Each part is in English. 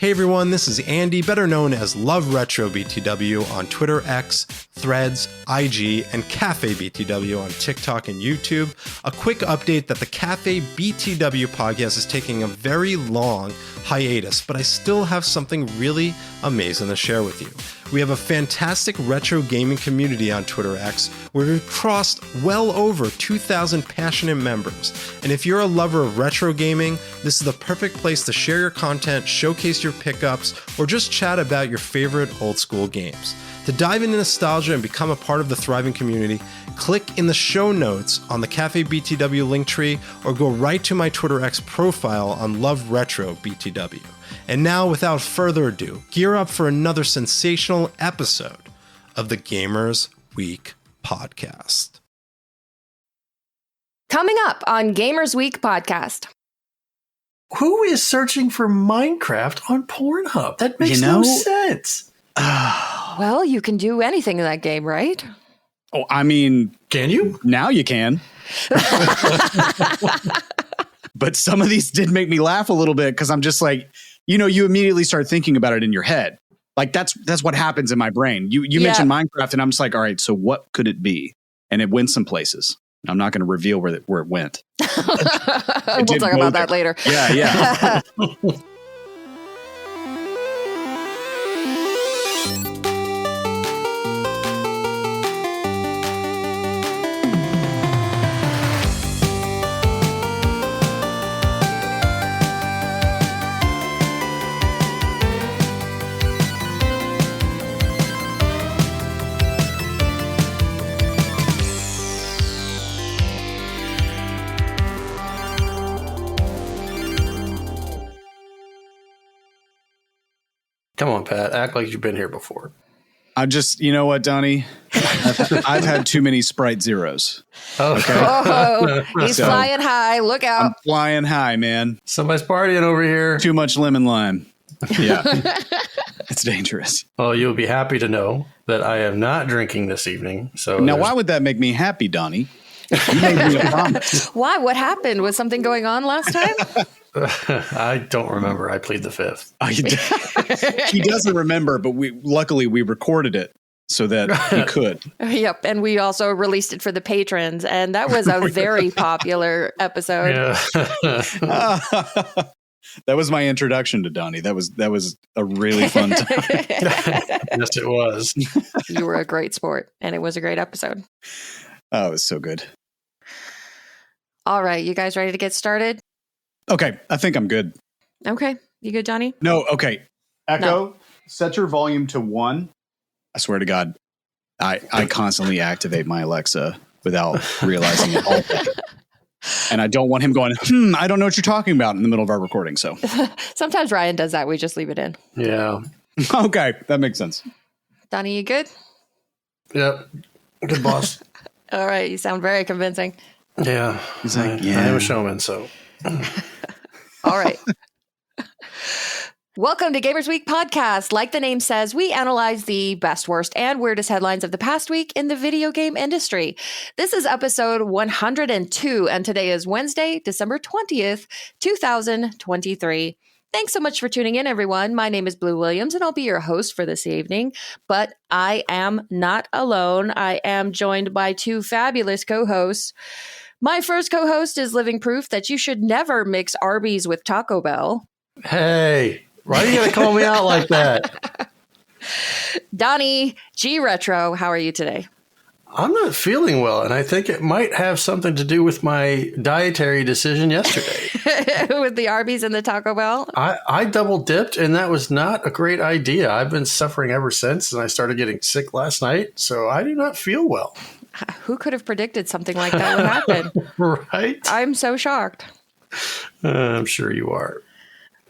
Hey everyone, this is Andy, better known as Love Retro BTW on Twitter X, Threads, IG, and Cafe BTW on TikTok and YouTube. A quick update that the Cafe BTW podcast is taking a very long hiatus, but I still have something really amazing to share with you. We have a fantastic retro gaming community on Twitter X where we've crossed well over 2,000 passionate members. And if you're a lover of retro gaming, this is the perfect place to share your content, showcase your pickups, or just chat about your favorite old school games. To dive into nostalgia and become a part of the thriving community, click in the show notes on the Cafe BTW link tree or go right to my Twitter X profile on Love Retro BTW. And now, without further ado, gear up for another sensational episode of the Gamers Week podcast. Coming up on Gamers Week podcast. Who is searching for Minecraft on Pornhub? That makes no sense. Well, you can do anything in that game, right? Oh, I mean, can you? Now you can. But some of these did make me laugh a little bit because I'm just like, you immediately start thinking about it in your head. Like that's what happens in my brain. You mentioned Minecraft and I'm just like, all right, so what could it be? And it went some places. I'm not going to reveal where it went. We'll talk about that later. Yeah. Come on, Pat. Act like you've been here before. I'm just, you know what, Donnie? I've had too many Sprite Zeros. Oh, okay. Oh, he's flying high. Look out. I'm flying high, man. Somebody's partying over here. Too much lemon lime. Yeah. It's dangerous. Well, you'll be happy to know that I am not drinking this evening. So now, why would that make me happy, Donnie? You made me a promise. Why? What happened? Was something going on last time? I don't remember. I plead the fifth. He doesn't remember, but luckily we recorded it so that he could. Yep. And we also released it for the patrons. And that was a very popular episode. Yeah. That was my introduction to Donnie. That was a really fun time. Yes, it was. You were a great sport. And it was a great episode. Oh, it was so good. All right. You guys ready to get started? Okay. I think I'm good. Okay. You good, Johnny? No. Okay. Echo, set your volume to 1. I swear to God, I constantly activate my Alexa without realizing it all day. And I don't want him going, I don't know what you're talking about in the middle of our recording. So sometimes Ryan does that. We just leave it in. Yeah. Okay. That makes sense. Donnie, you good? Yep. Good boss. All right. You sound very convincing. Yeah. He's like, I am a showman, so. All right. Welcome to Gamers Week podcast. Like the name says, we analyze the best, worst, and weirdest headlines of the past week in the video game industry. This is episode 102, and today is Wednesday, December 20th, 2023. Thanks so much for tuning in, everyone. My name is Blue Williams, and I'll be your host for this evening. But I am not alone. I am joined by two fabulous co-hosts. My first co-host is living proof that you should never mix Arby's with Taco Bell. Hey, why are you going to call me out like that? Donnie G Retro, how are you today? I'm not feeling well, and I think it might have something to do with my dietary decision yesterday. With the Arby's and the Taco Bell? I double dipped, and that was not a great idea. I've been suffering ever since, and I started getting sick last night, so I do not feel well. Who could have predicted something like that would happen? Right? I'm so shocked. I'm sure you are.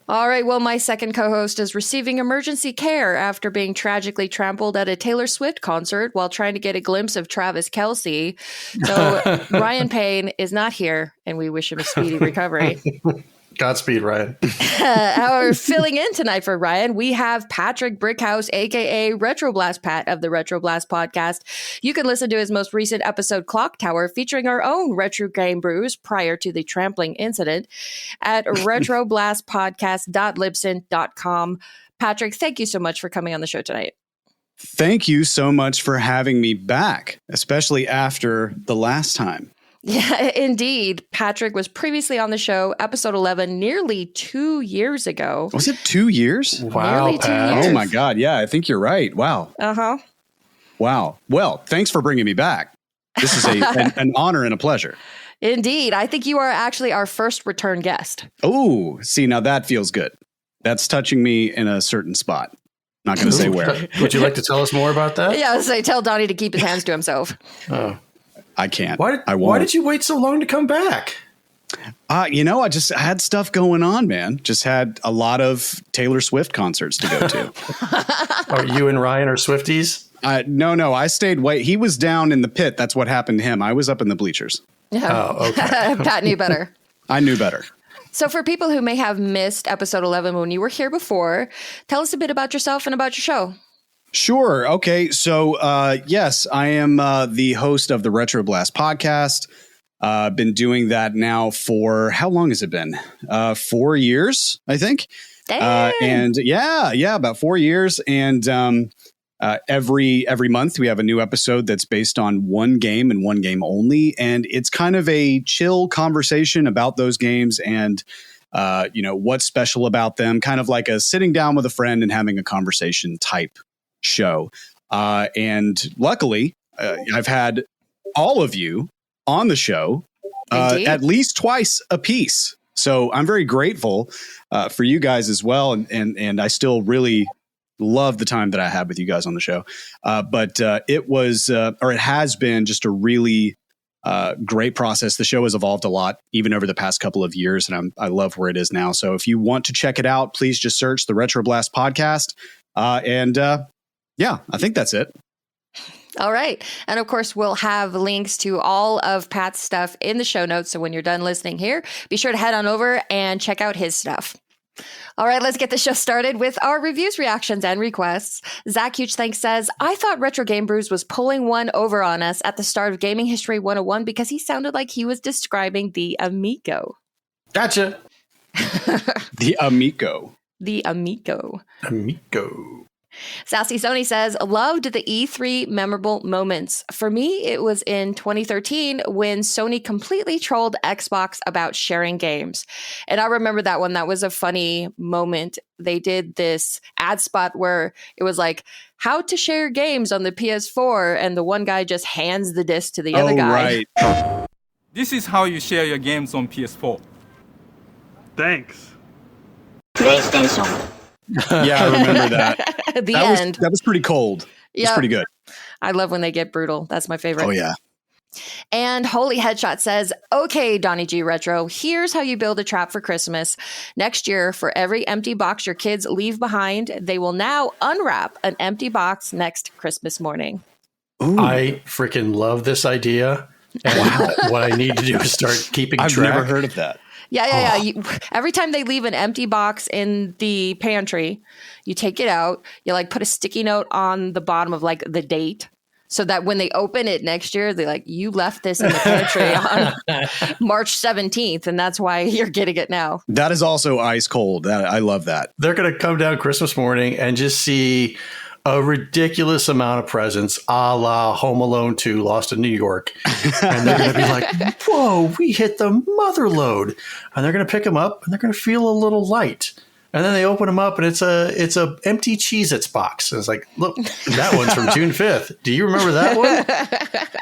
All right. Well, my second co-host is receiving emergency care after being tragically trampled at a Taylor Swift concert while trying to get a glimpse of Travis Kelce. So Ryan Payne is not here, and we wish him a speedy recovery. Godspeed, Ryan. Our filling in tonight for Ryan, we have Patrick Brickhouse, aka RetroBlast Pat of the RetroBlast podcast. You can listen to his most recent episode, Clock Tower, featuring our own retro game brews prior to the trampling incident at retroblastpodcast.libsyn.com. Patrick, thank you so much for coming on the show tonight. Thank you so much for having me back, especially after the last time. Yeah, indeed. Patrick was previously on the show, episode 11, nearly 2 years ago. Was it 2 years? Wow, Nearly 2 Pat. years. Oh my God. Yeah, I think you're right. Wow. Uh-huh. Wow. Well, thanks for bringing me back. This is an honor and a pleasure. Indeed. I think you are actually our first return guest. Oh, see, now that feels good. That's touching me in a certain spot. Not going to say where. Would you like to tell us more about that? Yeah, I was say tell Donnie to keep his hands to himself. Oh. I can't. Why did you wait so long to come back? I just had stuff going on, man. Just had a lot of Taylor Swift concerts to go to. Are you and Ryan are Swifties? No. I stayed he was down in the pit. That's what happened to him. I was up in the bleachers. Yeah. Oh, okay. Pat knew better. I knew better. So for people who may have missed episode 11 when you were here before, tell us a bit about yourself and about your show. Sure. Okay. So, yes, I am the host of the RetroBlast podcast. Been doing that now for, how long has it been? 4 years, I think. Dang. And about 4 years. And every month we have a new episode that's based on one game and one game only. And it's kind of a chill conversation about those games and what's special about them, kind of like a sitting down with a friend and having a conversation type show. And luckily, I've had all of you on the show at least twice a piece. So I'm very grateful for you guys as well. And I still really love the time that I had with you guys on the show. But it was, or it has been just a really great process. The show has evolved a lot, even over the past couple of years. And I love where it is now. So if you want to check it out, please just search the RetroBlast podcast. Yeah, I think that's it. All right. And of course, we'll have links to all of Pat's stuff in the show notes. So when you're done listening here, be sure to head on over and check out his stuff. All right, let's get the show started with our reviews, reactions, and requests. Zach Huge Thanks says, I thought Retro Game Brews was pulling one over on us at the start of Gaming History 101 because he sounded like he was describing the Amigo. Gotcha. The Amigo. The Amigo. Amigo. Sassy Sony says, loved the E3 memorable moments. For me, it was in 2013 when Sony completely trolled Xbox about sharing games. And I remember that one. That was a funny moment. They did this ad spot where it was like, how to share games on the PS4. And the one guy just hands the disc to the other guy. Right. This is how you share your games on PS4. Thanks. PlayStation. Yeah, I remember that. The that end. that was pretty cold. It's pretty good. I love when they get brutal. That's my favorite. Oh, yeah. And Holy Headshot says, okay, Donnie G Retro, here's how you build a trap for Christmas. Next year, for every empty box your kids leave behind, they will now unwrap an empty box next Christmas morning. Ooh. I freaking love this idea. And what I need to do is start keeping I've track. never heard of that. Yeah. Every time they leave an empty box in the pantry, you take it out, you like put a sticky note on the bottom of like the date so that when they open it next year, they're like, you left this in the pantry on March 17th. And that's why you're getting it now. That is also ice cold. I love that. They're going to come down Christmas morning and just see a ridiculous amount of presents, a la Home Alone 2, Lost in New York. And they're going to be like, whoa, we hit the mother load. And they're going to pick them up and they're going to feel a little light. And then they open them up and it's a empty Cheez-Its box. And it's like, look, that one's from June 5th. Do you remember that one?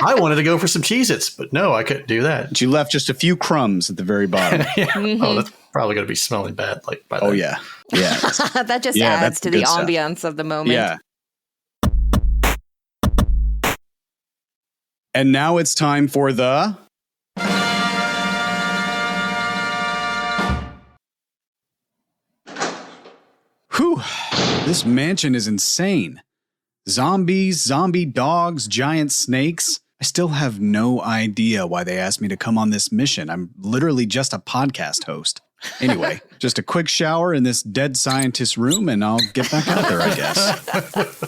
I wanted to go for some Cheez-Its, but no, I couldn't do that. But you left just a few crumbs at the very bottom. Yeah. Oh, that's probably going to be smelling bad. Like by then. Oh, yeah. Yeah. That just Yeah, adds that's to the the good stuff. ambiance of the moment. Yeah. And now it's time for the... Whew. This mansion is insane. Zombies, zombie dogs, giant snakes. I still have no idea why they asked me to come on this mission. I'm literally just a podcast host. Anyway, just a quick shower in this dead scientist room, and I'll get back out there, I guess.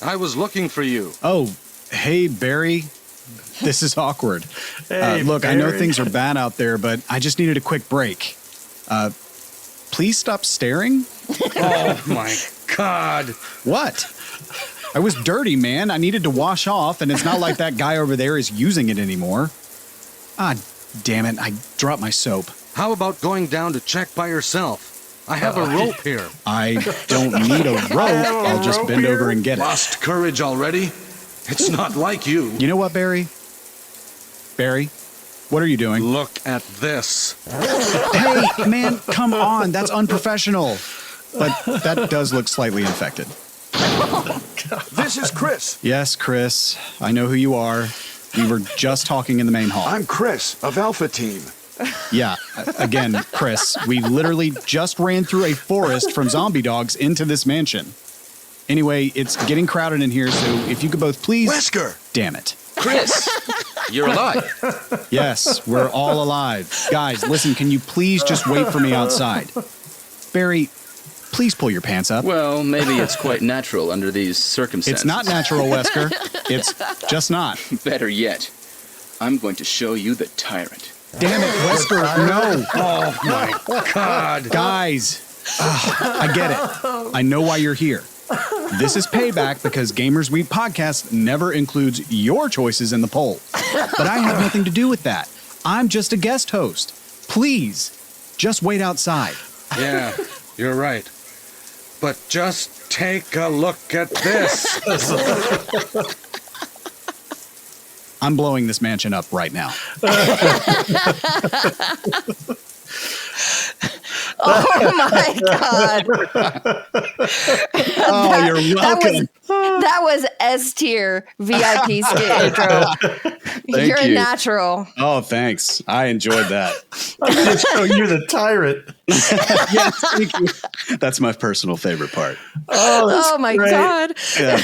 I was looking for you. Oh, hey, Barry. This is awkward. Hey, look, Barry. I know things are bad out there, but I just needed a quick break. Please stop staring. Oh, my God. What? I was dirty, man. I needed to wash off, and it's not like that guy over there is using it anymore. Ah, damn it. I dropped my soap. How about going down to check by yourself? I have a rope here. I don't need a rope. I'll just bend over and get it. Lost courage already? It's not like you. You know what, Barry? Barry, what are you doing? Look at this. Hey, man, come on. That's unprofessional. But that does look slightly infected. This is Chris. Yes, Chris. I know who you are. We were just talking in the main hall. I'm Chris of Alpha Team. Yeah, again, Chris, we literally just ran through a forest from zombie dogs into this mansion. Anyway, it's getting crowded in here, so if you could both please... Wesker! Damn it. Chris, you're alive. Yes, we're all alive. Guys, listen, can you please just wait for me outside? Barry, please pull your pants up. Well, maybe it's quite natural under these circumstances. It's not natural, Wesker. It's just not. Better yet, I'm going to show you the tyrant. Damn it, Wesker, no. Oh, my God. Guys, I get it. I know why you're here. This is payback because Gamers Week podcast never includes your choices in the poll. But I have nothing to do with that. I'm just a guest host. Please, just wait outside. Yeah, you're right. But just take a look at this. I'm blowing this mansion up right now. Oh my God. Oh, you're welcome. That was S tier VIP skit intro. You're a natural. Oh, thanks. I enjoyed that. So you're the tyrant. Yes, thank you. That's my personal favorite part. Oh my great. God. Yeah.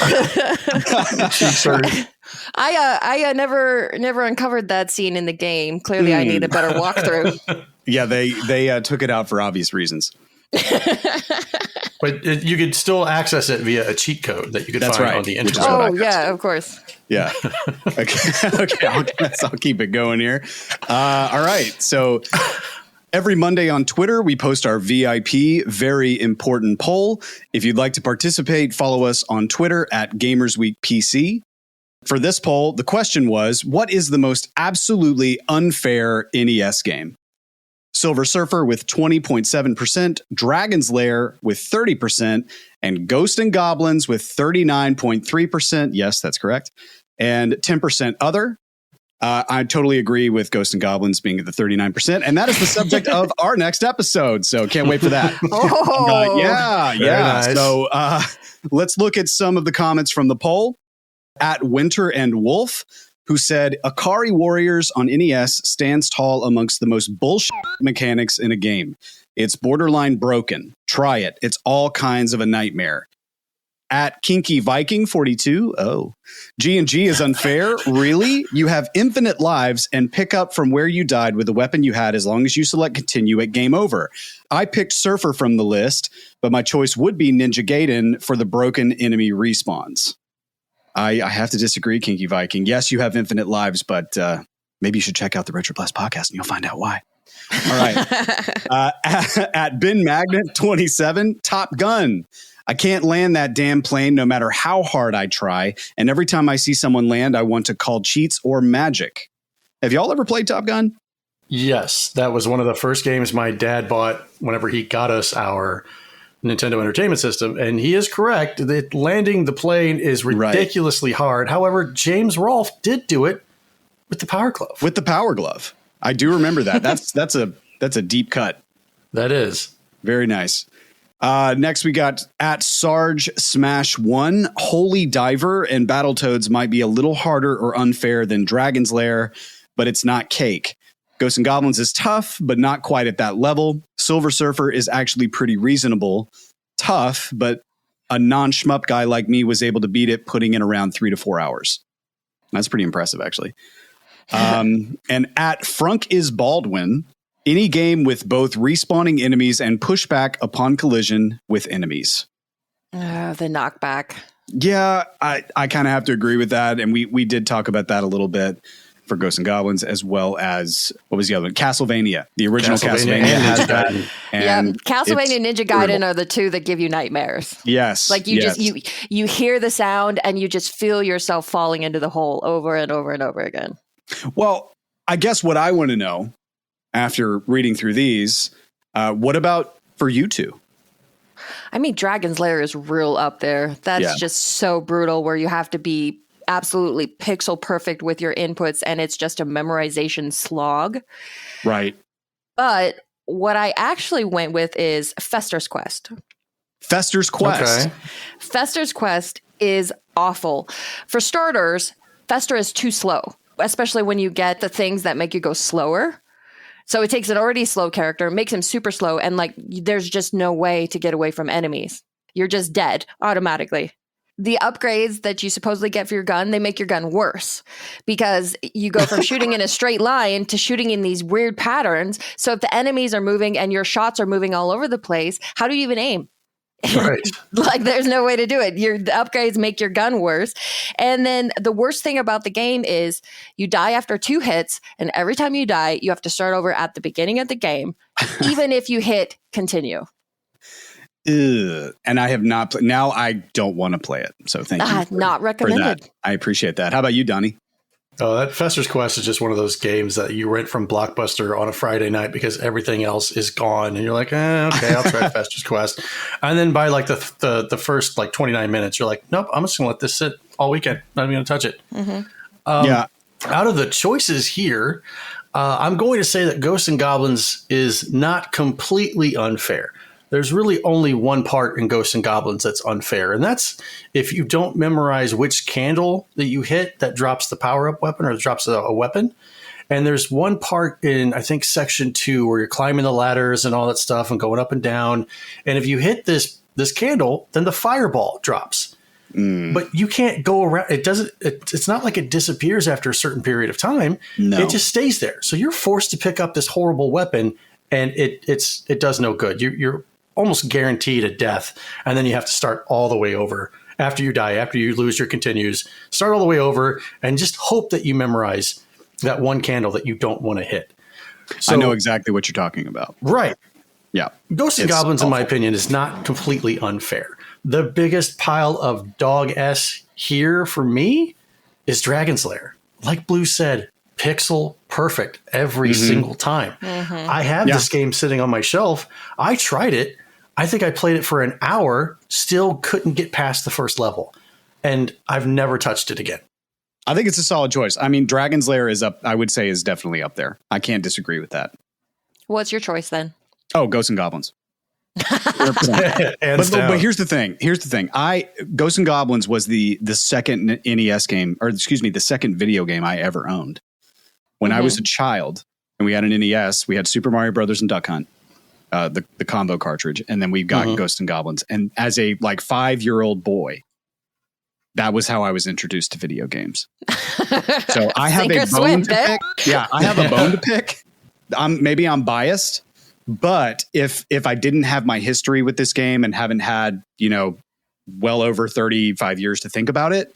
I never uncovered that scene in the game. Clearly, I need a better walkthrough. Yeah, they took it out for obvious reasons. But you could still access it via a cheat code that you could That's find right. on the Which is internet. what Oh yeah, of course. Yeah. Okay. I'll keep it going here. All right. So every Monday on Twitter, we post our VIP very important poll. If you'd like to participate, follow us on Twitter at GamersWeekPC. For this poll, the question was, what is the most absolutely unfair NES game? Silver Surfer with 20.7%, Dragon's Lair with 30%, and Ghosts and Goblins with 39.3%. Yes, that's correct. And 10% other. I totally agree with Ghosts and Goblins being at the 39%. And that is the subject of our next episode. So can't wait for that. Oh. Yeah. Nice. So let's look at some of the comments from the poll. At Winter and Wolf, who said, Akari Warriors on NES stands tall amongst the most bullshit mechanics in a game. It's borderline broken. Try it. It's all kinds of a nightmare. At Kinky Viking 42, G&G is unfair. Really? You have infinite lives and pick up from where you died with the weapon you had as long as you select continue at game over. I picked Surfer from the list, but my choice would be Ninja Gaiden for the broken enemy respawns. I have to disagree, Kinky Viking. Yes, you have infinite lives, but maybe you should check out the RetroBlast podcast and you'll find out why. All right. At Ben Magnet 27, Top Gun. I can't land that damn plane no matter how hard I try. And every time I see someone land, I want to call cheats or magic. Have y'all ever played Top Gun? Yes, that was one of the first games my dad bought whenever he got us our Nintendo Entertainment System. And he is correct that landing the plane is ridiculously hard. However, James Rolfe did do it with the Power Glove. With the Power Glove. I do remember that. That's a deep cut. That is. Very nice. Next, we got at Sarge Smash 1. Holy Diver and Battletoads might be a little harder or unfair than Dragon's Lair, but it's not cake. Ghosts and Goblins is tough, but not quite at that level. Silver Surfer is actually pretty reasonable. Tough, but a non-shmup guy like me was able to beat it, putting in around 3 to 4 hours. That's pretty impressive, actually. And at Frunk is Baldwin, any game with both respawning enemies and pushback upon collision with enemies. The knockback. Yeah, I kind of have to agree with that. And we did talk about that a little bit for Ghosts and Goblins, as well as, what was the other one? Castlevania. The original Castlevania has that. And Castlevania and Ninja Gaiden are the two that give you nightmares. Yes. Like you hear the sound and you just feel yourself falling into the hole over and over and over again. Well, I guess what I want to know after reading through these, what about for you two? I mean, Dragon's Lair is real up there. That's just so brutal, where you have to be absolutely pixel perfect with your inputs, and it's just a memorization slog. Right. But what I actually went with is Fester's Quest. Fester's Quest. Okay. Fester's Quest is awful. For starters, Fester is too slow, especially when you get the things that make you go slower. So it takes an already slow character, makes him super slow, and like there's just no way to get away from enemies. You're just dead automatically. The upgrades that you supposedly get for your gun, they make your gun worse because you go from shooting in a straight line to shooting in these weird patterns. So if the enemies are moving and your shots are moving all over the place, how do you even aim? Right. Like there's no way to do it. The upgrades make your gun worse. And then the worst thing about the game is you die after 2 hits, and every time you die, you have to start over at the beginning of the game, even if you hit continue. And I have not now I don't want to play it. So thank you. Not recommended. For that. I appreciate that. How about you, Donnie? Oh, that Fester's Quest is just one of those games that you rent from Blockbuster on a Friday night because everything else is gone, and you're like, okay, I'll try Fester's Quest. And then by like the first like 29 minutes, you're like, nope, I'm just gonna let this sit all weekend. Not even gonna touch it. Mm-hmm. Out of the choices here, I'm going to say that Ghosts and Goblins is not completely unfair. There's really only one part in Ghosts and Goblins that's unfair, and that's if you don't memorize which candle that you hit that drops the power-up weapon or drops a weapon. And there's one part in, I think, Section 2 where you're climbing the ladders and all that stuff and going up and down. And if you hit this candle, then the fireball drops. But you can't go around. It's not like it disappears after a certain period of time. No. It just stays there. So you're forced to pick up this horrible weapon, and it does no good. You're almost guaranteed a death, and then you have to start all the way over after you die, after you lose your continues, start all the way over and just hope that you memorize that one candle that you don't want to hit. So, I know exactly what you're talking about. Right. Yeah. Ghosts and Goblins, in my opinion, is not completely unfair. The biggest pile of dog S here for me is Dragon's Lair. Like Blue said, pixel perfect every single time. Mm-hmm. I have this game sitting on my shelf. I tried it. I think I played it for an hour, still couldn't get past the first level. And I've never touched it again. I think it's a solid choice. I mean, Dragon's Lair is up, I would say, is definitely up there. I can't disagree with that. What's your choice then? Oh, Ghosts and Goblins. but here's the thing. Ghosts and Goblins was the second NES game, or excuse me, the second video game I ever owned. When I was a child and we had an NES, we had Super Mario Brothers and Duck Hunt, the combo cartridge, and then we got Ghosts and Goblins. And as a 5-year-old boy, that was how I was introduced to video games. So I have a bone to pick. Yeah, I have a bone to pick. Maybe I'm biased, but if I didn't have my history with this game and haven't had, well over 35 years to think about it,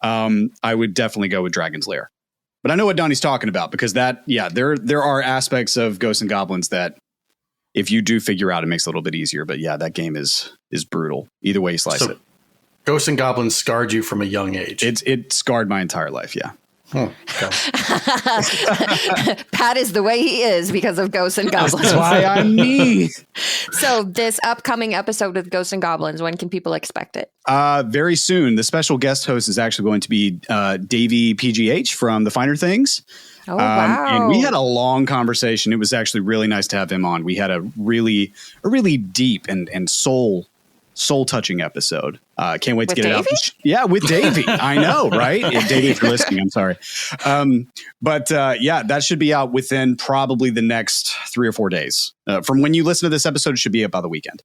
I would definitely go with Dragon's Lair. But I know what Donnie's talking about, because there are aspects of Ghosts and Goblins that if you do figure out, it makes it a little bit easier. But yeah, that game is brutal. Either way you slice it. Ghosts and Goblins scarred you from a young age. It scarred my entire life. Yeah. Okay. Pat is the way he is because of Ghosts and Goblins. That's why I'm me. So this upcoming episode with Ghosts and Goblins, when can people expect it? Very soon. The special guest host is actually going to be Davey PGH from The Finer Things. Oh, wow. And we had a long conversation. It was actually really nice to have him on. We had a really deep and soul-touching episode. Can't wait to get Davey? it out. Yeah, with Davey. I know, right? If Davey, if you're listening, I'm sorry. But that should be out within probably the next 3 or 4 days. From when you listen to this episode, it should be up by the weekend.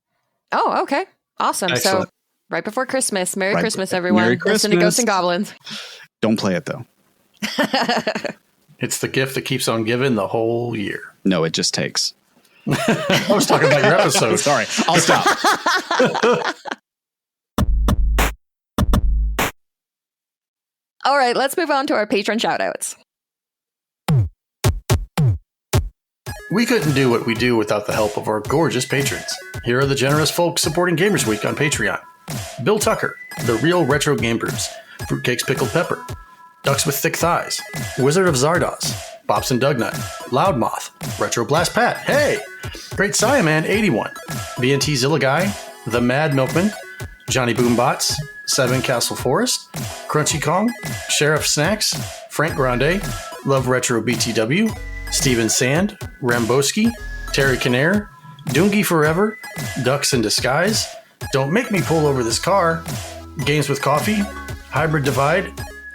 Oh, okay. Awesome. Excellent. So right before Christmas. Merry Christmas, everyone. Merry Christmas. Listen to Ghosts and Goblins. Don't play it, though. It's the gift that keeps on giving the whole year. No, it just takes. I was talking about your episode. Sorry, I'll stop. All right, let's move on to our patron shoutouts. We couldn't do what we do without the help of our gorgeous patrons. Here are the generous folks supporting Gamers Week on Patreon. Bill Tucker, The Real Retro Game Brews, Fruitcakes Pickled Pepper, Ducks with Thick Thighs, Wizard of Zardoz, Bobson Dugnut, Loudmoth, Retro Blast Pat, hey! Great Siaman 81, BNT Zilla Guy, The Mad Milkman, Johnny Boombots, Seven Castle Forest, Crunchy Kong, Sheriff Snacks, Frank Grande, Love Retro BTW, Steven Sand, Ramboski, Terry Canair, Doongie Forever, Ducks in Disguise, Don't Make Me Pull Over This Car, Games with Coffee, Hybrid Divide,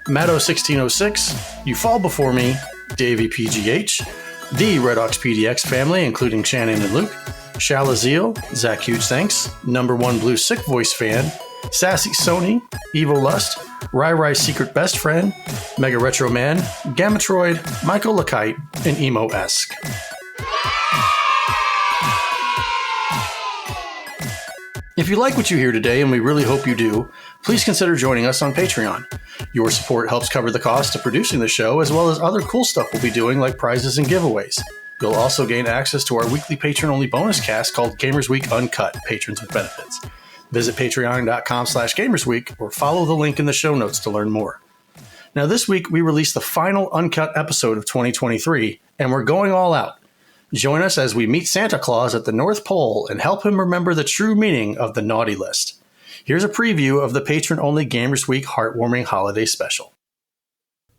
Matto1606, You Fall Before Me, Davey PGH, the Red Ox PDX family, including Shannon and Luke, Shalaziel, Zach Huge Thanks, Number One Blue Sick Voice Fan, Sassy Sony, Evo Lust, Rai Secret Best Friend, Mega Retro Man, Gamatroid, Michael Lakite, and Emo-esque. If you like what you hear today, and we really hope you do, please consider joining us on Patreon. Your support helps cover the cost of producing the show, as well as other cool stuff we'll be doing like prizes and giveaways. You'll also gain access to our weekly patron-only bonus cast called Gamers Week Uncut, Patrons with Benefits. Visit patreon.com/gamersweek or follow the link in the show notes to learn more. Now this week, we released the final uncut episode of 2023, and we're going all out. Join us as we meet Santa Claus at the North Pole and help him remember the true meaning of the naughty list. Here's a preview of the patron-only Gamers Week Heartwarming Holiday Special.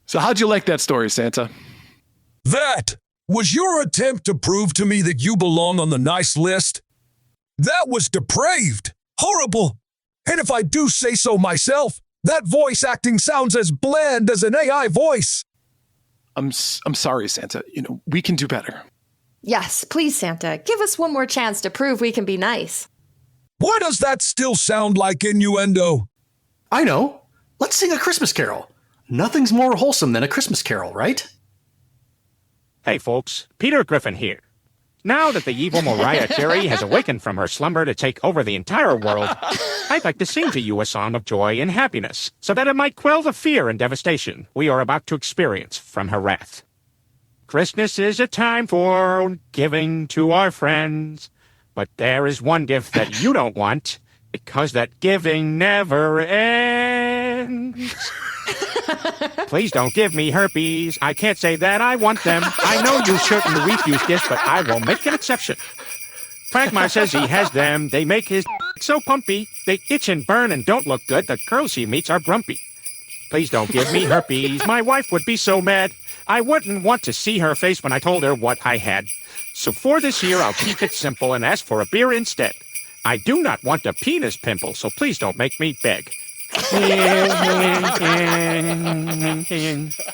So how'd you like that story, Santa? That was your attempt to prove to me that you belong on the nice list? That was depraved, horrible, and if I do say so myself, that voice acting sounds as bland as an AI voice. I'm sorry, Santa. We can do better. Yes, please, Santa, give us one more chance to prove we can be nice. Why does that still sound like innuendo? I know. Let's sing a Christmas carol. Nothing's more wholesome than a Christmas carol, right? Hey, folks. Peter Griffin here. Now that the evil Mariah Carey has awakened from her slumber to take over the entire world, I'd like to sing to you a song of joy and happiness, so that it might quell the fear and devastation we are about to experience from her wrath. Christmas is a time for giving to our friends, but there is one gift that you don't want, because that giving never ends. Please don't give me herpes. I can't say that I want them. I know you shouldn't refuse gifts, but I will make an exception. Pragma says he has them. They make his so pumpy. They itch and burn and don't look good. The girls he meets are grumpy. Please don't give me herpes. My wife would be so mad. I wouldn't want to see her face when I told her what I had. So for this year, I'll keep it simple and ask for a beer instead. I do not want a penis pimple, so please don't make me beg.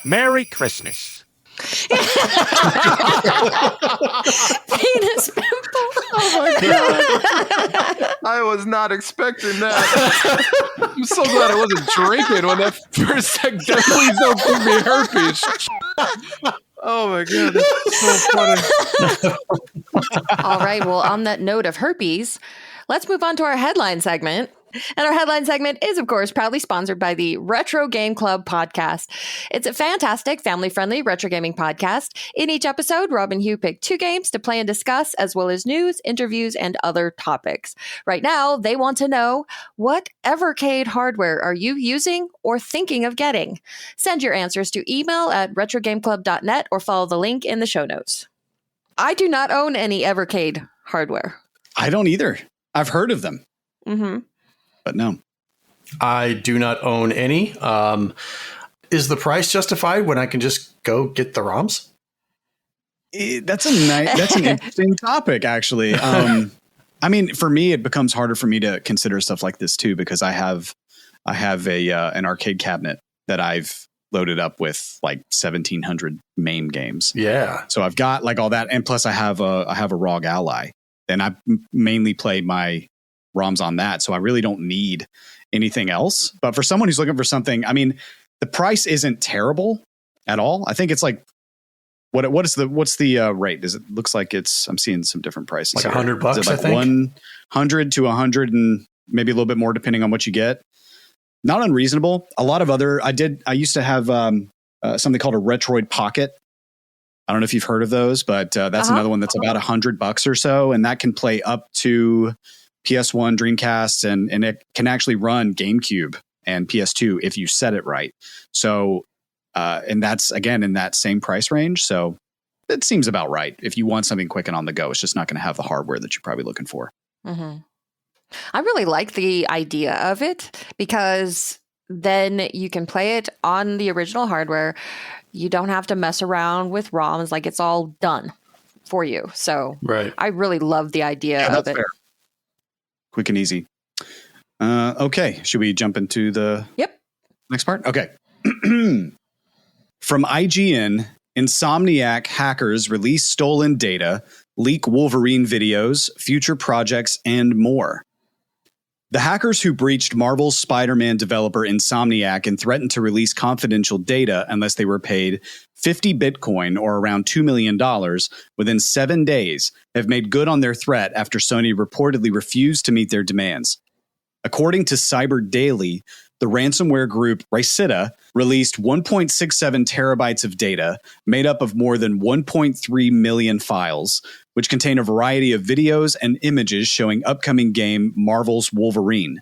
Merry Christmas. Penis pimple. Oh my God. I was not expecting that. I'm so glad I wasn't drinking when that first said, please don't give me herpes. Oh my God, that's so funny. All right, well, on that note of herpes, let's move on to our headline segment. And our headline segment is, of course, proudly sponsored by the Retro Game Club podcast. It's a fantastic, family-friendly retro gaming podcast. In each episode, Rob and Hugh pick 2 games to play and discuss, as well as news, interviews, and other topics. Right now, they want to know, what Evercade hardware are you using or thinking of getting? Send your answers to email at retrogameclub.net or follow the link in the show notes. I do not own any Evercade hardware. I don't either. I've heard of them. Mm-hmm. But no. I do not own any. Is the price justified when I can just go get the ROMs? That's an interesting topic, actually. I mean, for me, it becomes harder for me to consider stuff like this too, because I have an arcade cabinet that I've loaded up with like 1,700 MAME games. Yeah. So I've got like all that, and plus I have a ROG Ally, and I mainly play my ROMs on that, so I really don't need anything else. But for someone who's looking for something, I mean, the price isn't terrible at all. I think it's like What's the rate? Looks like I'm seeing some different prices. Like $100, Is it like I think. 100 to 100 and maybe a little bit more depending on what you get. Not unreasonable. A lot of other, I used to have something called a Retroid Pocket. I don't know if you've heard of those, but that's another one that's about $100 or so. And that can play up to PS1, Dreamcast, and it can actually run GameCube and PS2 if you set it right. So, and that's again in that same price range. So it seems about right. If you want something quick and on the go, it's just not going to have the hardware that you're probably looking for. Mm-hmm. I really like the idea of it because then you can play it on the original hardware. You don't have to mess around with ROMs. Like, it's all done for you. So I really love the idea of it. Fair. Quick and easy. Okay. Should we jump into the next part? Okay. From IGN, Insomniac hackers release stolen data, leak Wolverine videos, future projects, and more. The hackers who breached Marvel's Spider-Man developer Insomniac and threatened to release confidential data unless they were paid 50 Bitcoin or around $2 million within 7 days have made good on their threat after Sony reportedly refused to meet their demands. According to Cyber Daily, the ransomware group Rysita released 1.67 terabytes of data made up of more than 1.3 million files, which contain a variety of videos and images showing upcoming game Marvel's Wolverine,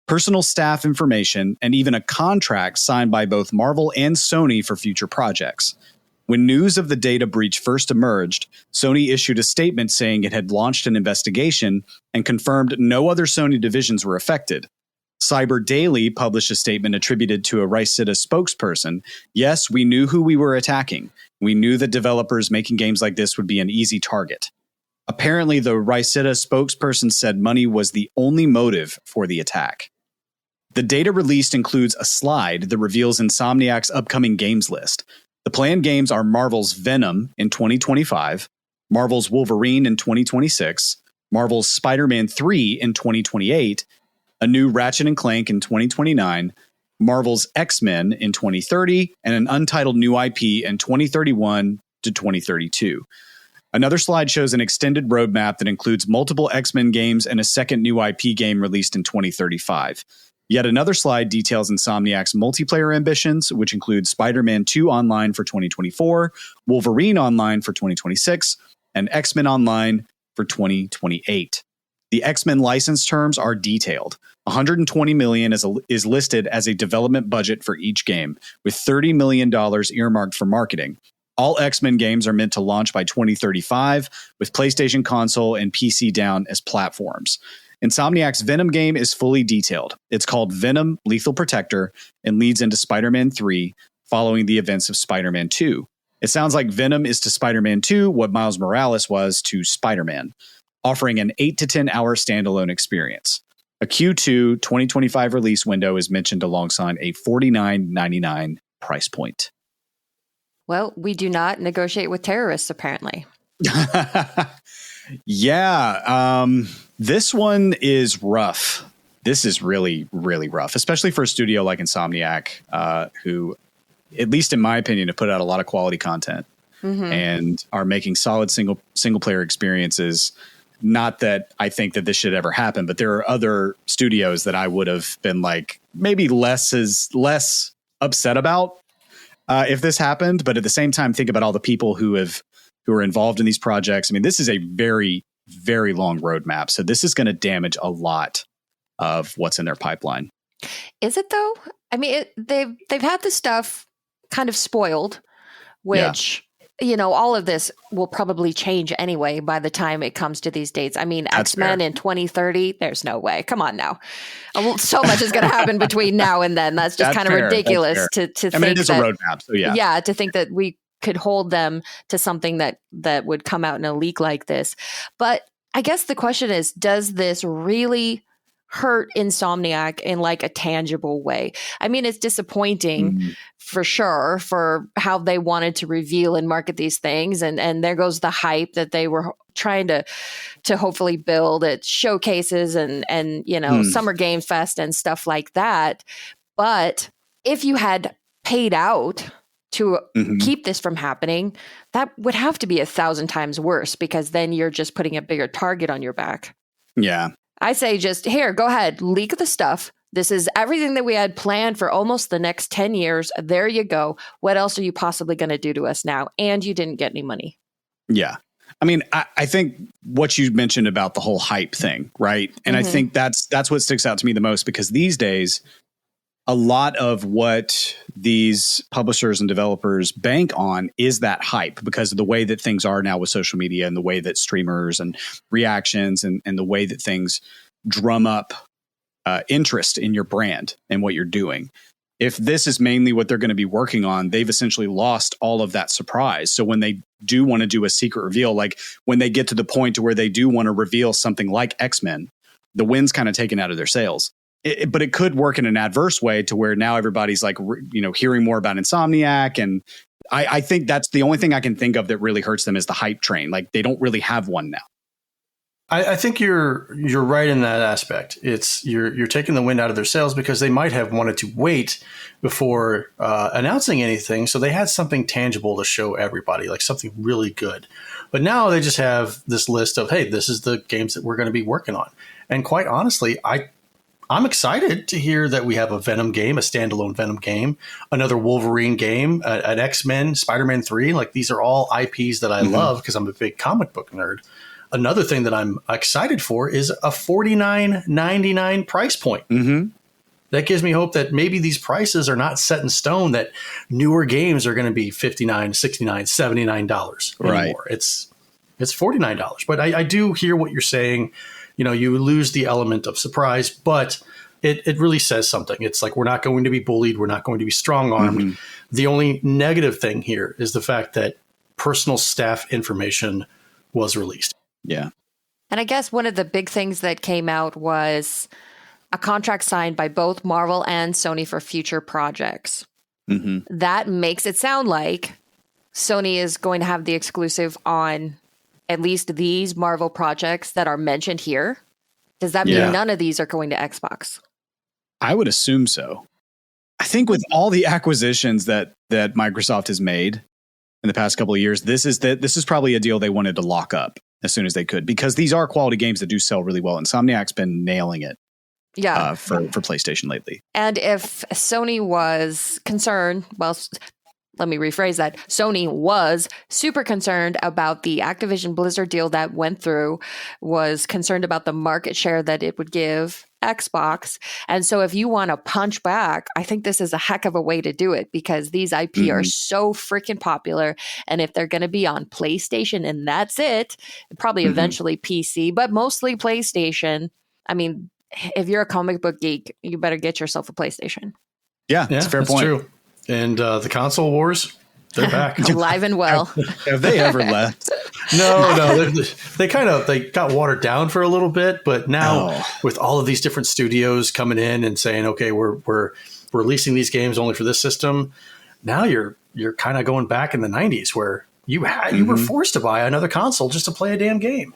personal staff information, and even a contract signed by both Marvel and Sony for future projects. When news of the data breach first emerged, Sony issued a statement saying it had launched an investigation and confirmed no other Sony divisions were affected. Cyber Daily published a statement attributed to a Rysita spokesperson. Yes, we knew who we were attacking. We knew that developers making games like this would be an easy target. Apparently, the Rysita spokesperson said money was the only motive for the attack. The data released includes a slide that reveals Insomniac's upcoming games list. The planned games are Marvel's Venom in 2025, Marvel's Wolverine in 2026, Marvel's Spider-Man 3 in 2028, a new Ratchet & Clank in 2029, Marvel's X-Men in 2030, and an untitled new IP in 2031 to 2032. Another slide shows an extended roadmap that includes multiple X-Men games and a second new IP game released in 2035. Yet another slide details Insomniac's multiplayer ambitions, which include Spider-Man 2 Online for 2024, Wolverine Online for 2026, and X-Men Online for 2028. The X-Men license terms are detailed. $120 million is listed as a development budget for each game, with $30 million earmarked for marketing. All X-Men games are meant to launch by 2035, with PlayStation console and PC down as platforms. Insomniac's Venom game is fully detailed. It's called Venom Lethal Protector and leads into Spider-Man 3, following the events of Spider-Man 2. It sounds like Venom is to Spider-Man 2 what Miles Morales was to Spider-Man, offering an 8 to 10 hour standalone experience. A Q2 2025 release window is mentioned alongside a $49.99 price point. Well, we do not negotiate with terrorists, apparently. Yeah. This one is rough. This is really, really rough, especially for a studio like Insomniac, who, at least in my opinion, have put out a lot of quality content and are making solid single player experiences. Not that I think that this should ever happen, but there are other studios that I would have been like maybe less upset about if this happened. But at the same time, think about all the people who are involved in these projects. I mean, this is a very, very long roadmap. So this is going to damage a lot of what's in their pipeline. Is it though? I mean, they've had this stuff kind of spoiled, which, you know, all of this will probably change anyway by the time it comes to these dates. I mean, X-Men in 2030, there's no way. Come on now. So much is going to happen between now and then. That's just kind of ridiculous to think. I mean, it is a roadmap. So yeah, to think that we could hold them to something that would come out in a leak like this. But I guess the question is, does this really hurt Insomniac in like a tangible way? I mean, it's disappointing for sure for how they wanted to reveal and market these things. And there goes the hype that they were trying to hopefully build at showcases and you know, Summer Game Fest and stuff like that. But if you had paid out to keep this from happening, that would have to be 1,000 times worse, because then you're just putting a bigger target on your back. Yeah. I say just, here, go ahead, leak the stuff. This is everything that we had planned for almost the next 10 years. There you go. What else are you possibly going to do to us now? And you didn't get any money. Yeah. I mean, I think what you mentioned about the whole hype thing, right? And I think that's what sticks out to me the most, because these days, a lot of what these publishers and developers bank on is that hype, because of the way that things are now with social media and the way that streamers and reactions and the way that things drum up interest in your brand and what you're doing. If this is mainly what they're going to be working on, they've essentially lost all of that surprise. So when they do want to do a secret reveal, like when they get to the point to where they do want to reveal something like X-Men, the wind's kind of taken out of their sails. But it could work in an adverse way to where now everybody's like, hearing more about Insomniac. And I think that's the only thing I can think of that really hurts them is the hype train. Like they don't really have one now. I think you're right in that aspect. It's you're taking the wind out of their sails, because they might have wanted to wait before announcing anything, so they had something tangible to show everybody, like something really good. But now they just have this list of, hey, this is the games that we're going to be working on. And quite honestly, I'm excited to hear that we have a Venom game, a standalone Venom game, another Wolverine game, an X-Men, Spider-Man 3. Like these are all IPs that I love because I'm a big comic book nerd. Another thing that I'm excited for is a $49.99 price point. That gives me hope that maybe these prices are not set in stone, that newer games are going to be $59, $69, $79 anymore. It's $49. But I do hear what you're saying. You lose the element of surprise, but it really says something. It's like, we're not going to be bullied. We're not going to be strong-armed. The only negative thing here is the fact that personal staff information was released. Yeah. And I guess one of the big things that came out was a contract signed by both Marvel and Sony for future projects. That makes it sound like Sony is going to have the exclusive on at least these Marvel projects that are mentioned here. Does that mean none of these are going to Xbox? I would assume so. I think with all the acquisitions that Microsoft has made in the past couple of years, this is probably a deal they wanted to lock up as soon as they could, because these are quality games that do sell really well. Insomniac's been nailing it for PlayStation lately. And if Sony was concerned, well, let me rephrase that. Sony was super concerned about the Activision Blizzard deal that went through, was concerned about the market share that it would give Xbox. And so if you want to punch back, I think this is a heck of a way to do it, because these IP are so freaking popular. And if they're going to be on PlayStation and that's it, probably eventually PC, but mostly PlayStation. I mean, if you're a comic book geek, you better get yourself a PlayStation. Yeah, that's a fair point. True. And the console wars, they're back. Alive and well. Have they ever left? No. They got watered down for a little bit, but now with all of these different studios coming in and saying, okay, we're releasing these games only for this system. Now you're kind of going back in the 90s where you were forced to buy another console just to play a damn game.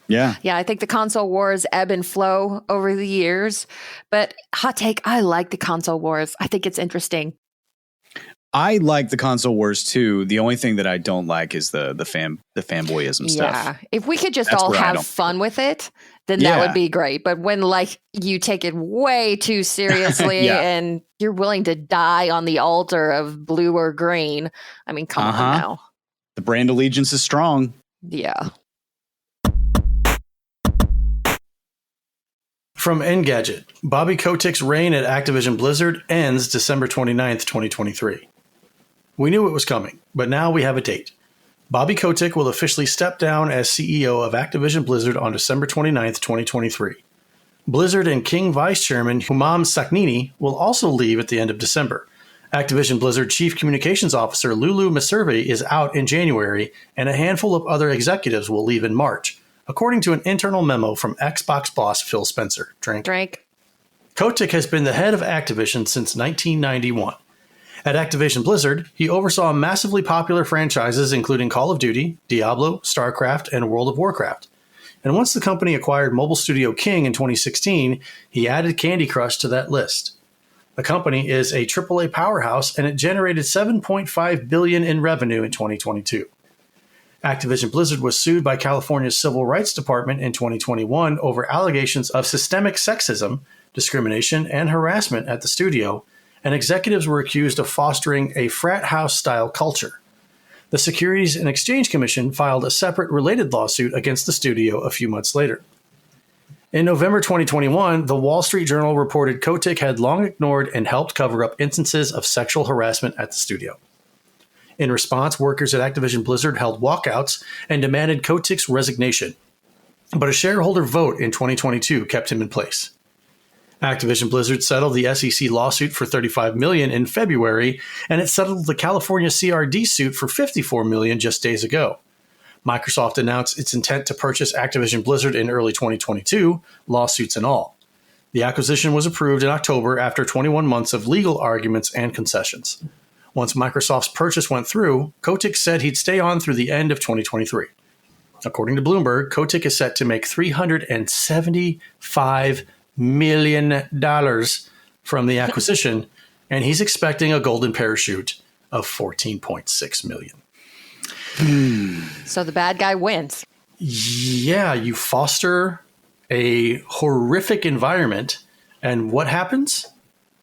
Yeah. I think the console wars ebb and flow over the years, but hot take, I like the console wars. I think it's interesting. I like the console wars too. The only thing that I don't like is the fanboyism stuff. Yeah. If we could just all have fun with it, then that would be great. But when you take it way too seriously and you're willing to die on the altar of blue or green, I mean, come on now. The brand allegiance is strong. Yeah. From Engadget, Bobby Kotick's reign at Activision Blizzard ends December 29th, 2023. We knew it was coming, but now we have a date. Bobby Kotick will officially step down as CEO of Activision Blizzard on December 29th, 2023. Blizzard and King Vice Chairman Humam Sakhnini will also leave at the end of December. Activision Blizzard Chief Communications Officer Lulu Meservey is out in January, and a handful of other executives will leave in March, according to an internal memo from Xbox boss Phil Spencer. Drink. Kotick has been the head of Activision since 1991. At Activision Blizzard, he oversaw massively popular franchises including Call of Duty, Diablo, StarCraft, and World of Warcraft. And once the company acquired mobile studio King in 2016, he added Candy Crush to that list. The company is a AAA powerhouse, and it generated $7.5 billion in revenue in 2022. Activision Blizzard was sued by California's Civil Rights Department in 2021 over allegations of systemic sexism, discrimination, and harassment at the studio, and executives were accused of fostering a frat house-style culture. The Securities and Exchange Commission filed a separate related lawsuit against the studio a few months later. In November 2021, the Wall Street Journal reported Kotick had long ignored and helped cover up instances of sexual harassment at the studio. In response, workers at Activision Blizzard held walkouts and demanded Kotick's resignation. But a shareholder vote in 2022 kept him in place. Activision Blizzard settled the SEC lawsuit for $35 million in February, and it settled the California CRD suit for $54 million just days ago. Microsoft announced its intent to purchase Activision Blizzard in early 2022, lawsuits and all. The acquisition was approved in October after 21 months of legal arguments and concessions. Once Microsoft's purchase went through, Kotick said he'd stay on through the end of 2023. According to Bloomberg, Kotick is set to make $375 million from the acquisition, and he's expecting a golden parachute of $14.6 million. So the bad guy wins. Yeah, you foster a horrific environment, and what happens?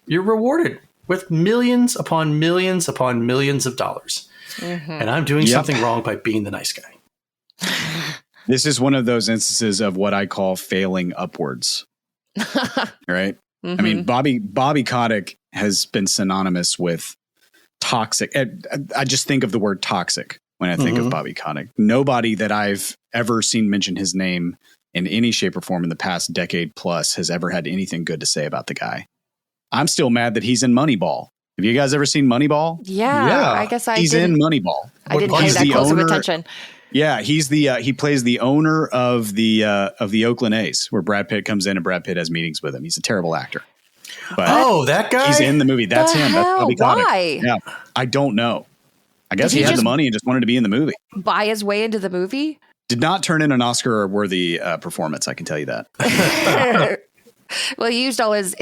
You're rewarded with millions upon millions upon millions of dollars. Mm-hmm. And I'm doing something wrong by being the nice guy. This is one of those instances of what I call failing upwards. Right? Mm-hmm. I mean, Bobby Kotick has been synonymous with toxic. I just think of the word toxic when I think of Bobby Kotick. Nobody that I've ever seen mention his name in any shape or form in the past decade plus has ever had anything good to say about the guy. I'm still mad that he's in Moneyball. Have you guys ever seen Moneyball? Yeah. I guess he's in Moneyball. I didn't pay that close of attention. Yeah, he's he plays the owner of the Oakland A's, where Brad Pitt comes in and Brad Pitt has meetings with him. He's a terrible actor. But that guy? He's in the movie. That's him. That's Bobby Kotick. Why? Yeah, I don't know. I guess he had the money and just wanted to be in the movie. Buy his way into the movie? Did not turn in an Oscar-worthy performance, I can tell you that. Well, he used all his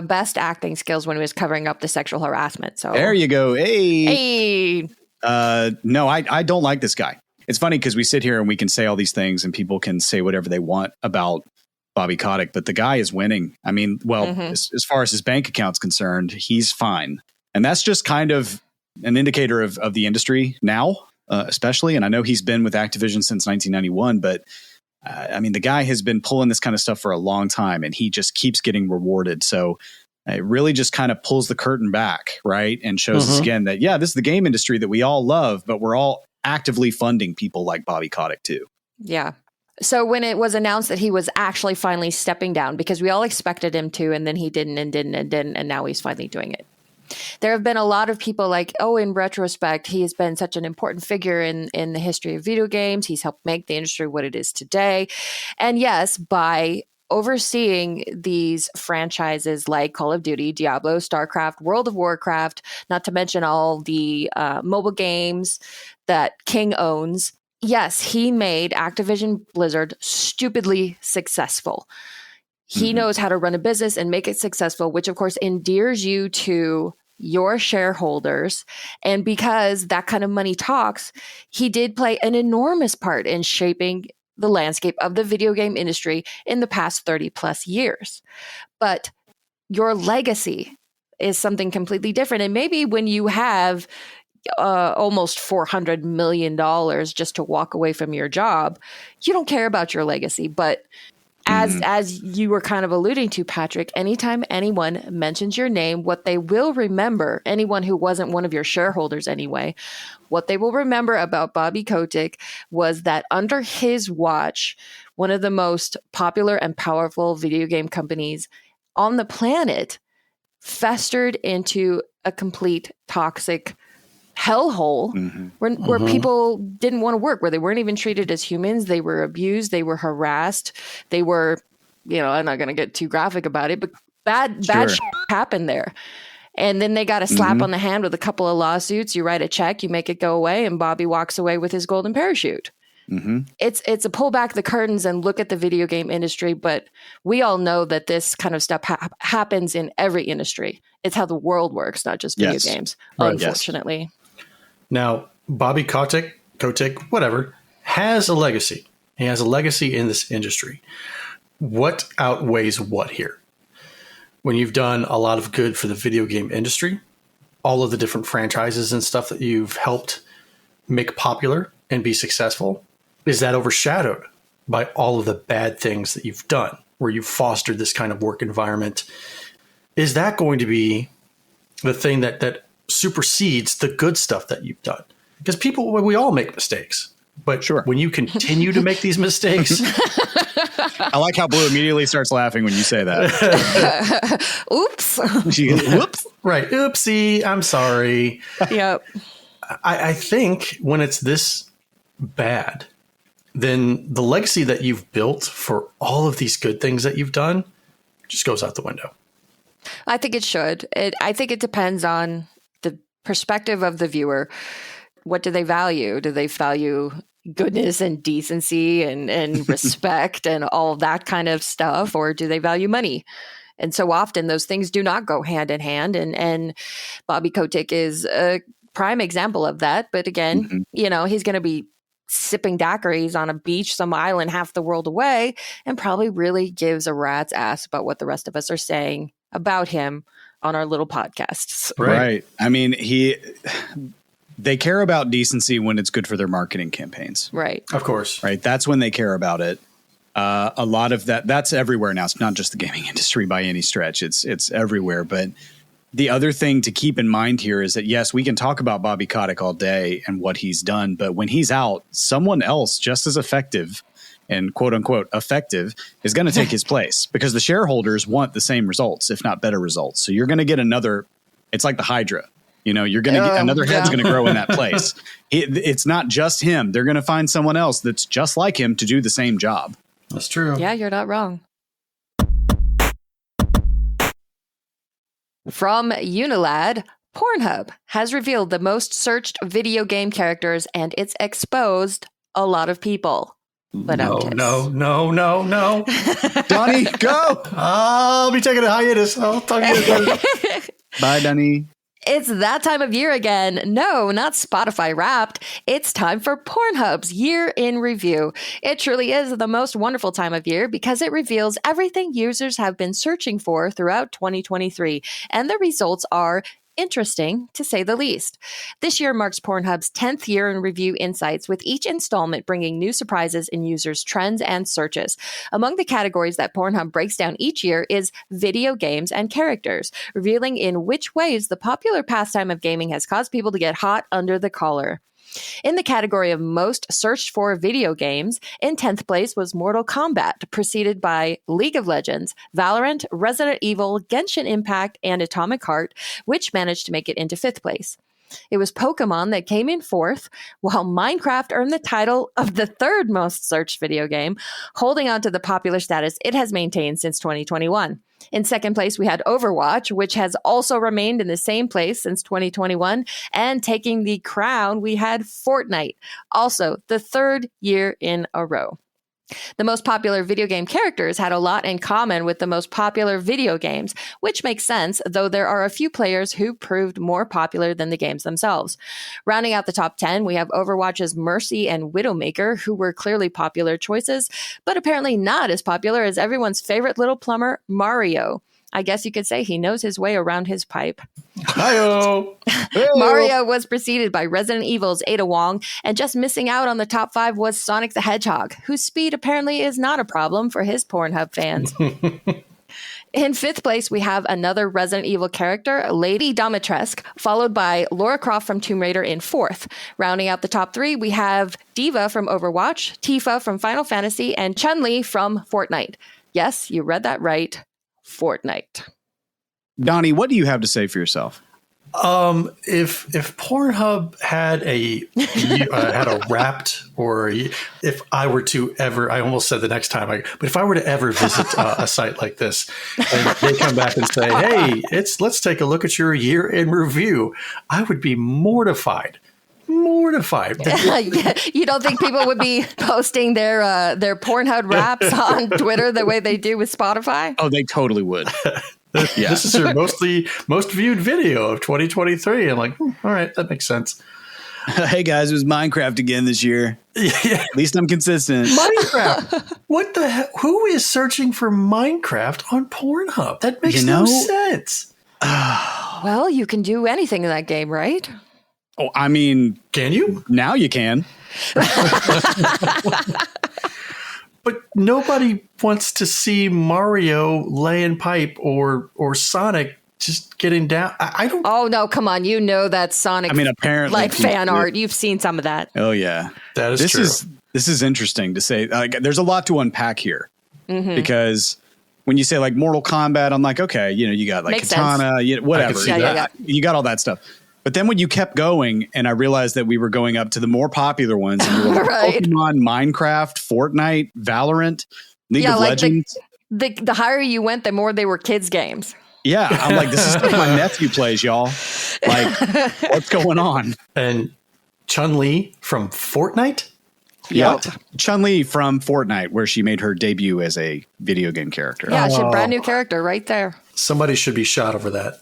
best acting skills when he was covering up the sexual harassment. So there you go. Hey. No, I don't like this guy. It's funny because we sit here and we can say all these things and people can say whatever they want about Bobby Kotick, but the guy is winning. I mean, as far as his bank account's concerned, he's fine. And that's just kind of an indicator of the industry now, especially. And I know he's been with Activision since 1991, but I mean, the guy has been pulling this kind of stuff for a long time and he just keeps getting rewarded. So it really just kind of pulls the curtain back, right? And shows us again that, this is the game industry that we all love, but we're all actively funding people like Bobby Kotick too. Yeah. So when it was announced that he was actually finally stepping down, because we all expected him to, and then he didn't, and now he's finally doing it. There have been a lot of people like, in retrospect, he has been such an important figure in the history of video games. He's helped make the industry what it is today. And yes, by overseeing these franchises like Call of Duty, Diablo, StarCraft, World of Warcraft, not to mention all the mobile games that King owns. Yes, he made Activision Blizzard stupidly successful. He knows how to run a business and make it successful, which of course endears you to your shareholders. And because that kind of money talks, he did play an enormous part in shaping the landscape of the video game industry in the past 30 plus years. But your legacy is something completely different. And maybe when you have almost $400 million just to walk away from your job, you don't care about your legacy. But as you were kind of alluding to, Patrick, anytime anyone mentions your name, what they will remember, anyone who wasn't one of your shareholders anyway, what they will remember about Bobby Kotick was that under his watch, one of the most popular and powerful video game companies on the planet festered into a complete toxic hellhole where people didn't want to work, where they weren't even treated as humans. They were abused. They were harassed. They were, I'm not going to get too graphic about it, but bad shit happened there. And then they got a slap on the hand with a couple of lawsuits. You write a check, you make it go away, and Bobby walks away with his golden parachute. It's a pull back the curtains and look at the video game industry, but we all know that this kind of stuff happens in every industry. It's how the world works, not just video games, unfortunately. Now, Bobby Kotick, whatever, has a legacy. He has a legacy in this industry. What outweighs what here? When you've done a lot of good for the video game industry, all of the different franchises and stuff that you've helped make popular and be successful, is that overshadowed by all of the bad things that you've done, where you've fostered this kind of work environment? Is that going to be the thing that supersedes the good stuff that you've done? Because we all make mistakes. But when you continue to make these mistakes... I like how Blue immediately starts laughing when you say that. Oops. Whoops. Right. Oopsie. I'm sorry. Yep. I think when it's this bad, then the legacy that you've built for all of these good things that you've done just goes out the window. I think it should. I think it depends on the perspective of the viewer. What do they value? Do they value goodness and decency and respect and all that kind of stuff? Or do they value money? And so often those things do not go hand in hand. And Bobby Kotick is a prime example of that. But again, he's going to be sipping daiquiris on a beach, some island half the world away, and probably really gives a rat's ass about what the rest of us are saying about him on our little podcasts. Right. I mean, they care about decency when it's good for their marketing campaigns. Right. Of course. Right. That's when they care about it. A lot of that's everywhere now. It's not just the gaming industry by any stretch. It's everywhere. But the other thing to keep in mind here is that, yes, we can talk about Bobby Kotick all day and what he's done, but when he's out, someone else just as effective and quote unquote effective is going to take his place, because the shareholders want the same results, if not better results. So you're going to get another, it's like the Hydra. You're going to get another head's going to grow in that place. It's not just him. They're going to find someone else that's just like him to do the same job. That's true. Yeah, you're not wrong. From Unilad, Pornhub has revealed the most searched video game characters, and it's exposed a lot of people. But no. Donnie, go. I'll be taking a hiatus. I'll talk to you later. Bye, Donnie. It's that time of year again. No, not Spotify Wrapped. It's time for Pornhub's Year in Review. It truly is the most wonderful time of year because it reveals everything users have been searching for throughout 2023. And the results are interesting, to say the least. This year marks Pornhub's 10th year in review insights, with each installment bringing new surprises in users' trends and searches. Among the categories that Pornhub breaks down each year is video games and characters, revealing in which ways the popular pastime of gaming has caused people to get hot under the collar. In the category of most searched for video games, in 10th place was Mortal Kombat, preceded by League of Legends, Valorant, Resident Evil, Genshin Impact, and Atomic Heart, which managed to make it into 5th place. It was Pokemon that came in 4th, while Minecraft earned the title of the 3rd most searched video game, holding on to the popular status it has maintained since 2021. In 2nd place, we had Overwatch, which has also remained in the same place since 2021. And taking the crown, we had Fortnite, also the 3rd year in a row. The most popular video game characters had a lot in common with the most popular video games, which makes sense, though there are a few players who proved more popular than the games themselves. Rounding out the top 10, we have Overwatch's Mercy and Widowmaker, who were clearly popular choices, but apparently not as popular as everyone's favorite little plumber, Mario. I guess you could say he knows his way around his pipe. Hi-yo. Mario was preceded by Resident Evil's Ada Wong, and just missing out on the top 5 was Sonic the Hedgehog, whose speed apparently is not a problem for his Pornhub fans. In 5th place, we have another Resident Evil character, Lady Dimitrescu, followed by Lara Croft from Tomb Raider in 4th. Rounding out the top 3, we have Diva from Overwatch, Tifa from Final Fantasy, and Chun-Li from Fortnite. Yes, you read that right. Fortnite. Donnie, what do you have to say for yourself? If Pornhub had a Wrapped, or if I were to ever, I almost said the next time, but if I were to ever visit a site like this, and they come back and say, "Hey, let's take a look at your year in review," I would be mortified mortified. You don't think people would be posting their Pornhub raps on Twitter the way they do with Spotify? Oh, they totally would. Yeah. This is their most viewed video of 2023. I'm like, all right, that makes sense. Hey guys, it was Minecraft again this year. Yeah. At least I'm consistent. Minecraft. What the hell? Who is searching for Minecraft on Pornhub? That makes no sense. Well, you can do anything in that game, right? Oh, I mean, can you? Now you can. But nobody wants to see Mario laying pipe or Sonic just getting down. I don't. Oh no! Come on, you know that Sonic. I mean, apparently, like fan art. You've seen some of that. Oh yeah, that is true. This is interesting to say. There's a lot to unpack here because when you say like Mortal Kombat, I'm like, okay, you got like Makes Katana, whatever. Yeah. You got all that stuff. But then when you kept going, and I realized that we were going up to the more popular ones, and we were like, right. Pokemon, Minecraft, Fortnite, Valorant, League of Legends. The higher you went, the more they were kids' games. Yeah, I'm like, this is stuff my nephew plays, y'all. Like, what's going on? And Chun-Li from Fortnite? Yep. Chun-Li from Fortnite, where she made her debut as a video game character. Yeah, she's a brand new character right there. Somebody should be shot over that.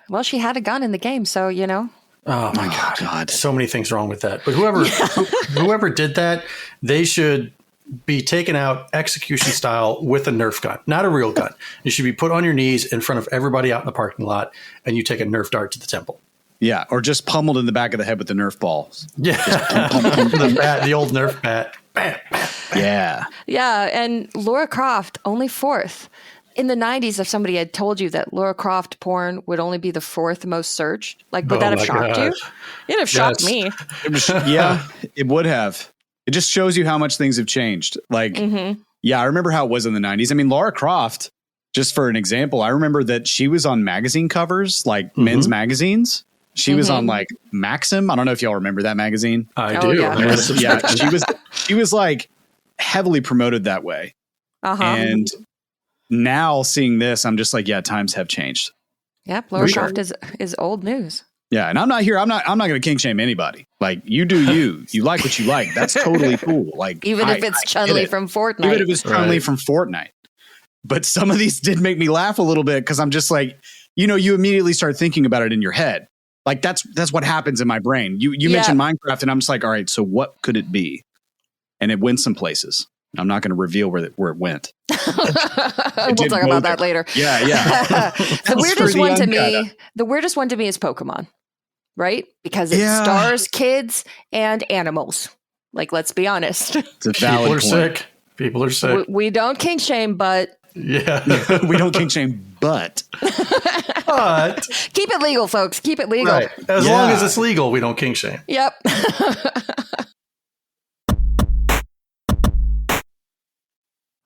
Well, she had a gun in the game, so Oh my God. So many things wrong with that. But whoever did that, they should be taken out execution style with a Nerf gun, not a real gun. You should be put on your knees in front of everybody out in the parking lot, and you take a Nerf dart to the temple. Yeah, or just pummeled in the back of the head with the Nerf balls. Yeah, the old Nerf bat. Bam, bam, bam. Yeah. Yeah, and Lara Croft, only 4th. In the 90s, if somebody had told you that Lara Croft porn would only be the 4th most searched, would that have shocked you? It'd have shocked me. Yeah, it would have. It just shows you how much things have changed. Yeah, I remember how it was in the 90s. I mean, Lara Croft, just for an example, I remember that she was on magazine covers, like men's magazines. She was on like Maxim. I don't know if y'all remember that magazine. I do. Yeah, she was like heavily promoted that way. And now seeing this, I'm just like, yeah, times have changed. Yep, Lara Croft is old news. Yeah, and I'm not going to kink shame anybody. Like, you do you. You like what you like. That's totally cool. Like, even if it's Chun-Li from Fortnite. Even if it's Chun-Li from Fortnite. But some of these did make me laugh a little bit because I'm just like, you immediately start thinking about it in your head. Like, that's what happens in my brain. You mentioned Minecraft, and I'm just like, all right, so what could it be? And it went some places. I'm not going to reveal where it went. We'll talk about that later. Yeah. The weirdest one to me is Pokemon, right? Because it stars kids and animals. Like, let's be honest. It's a valid point. People are sick. We don't kink shame, but yeah, we don't kink shame, but keep it legal, folks. Keep it legal. Right. As long as it's legal, we don't kink shame. Yep.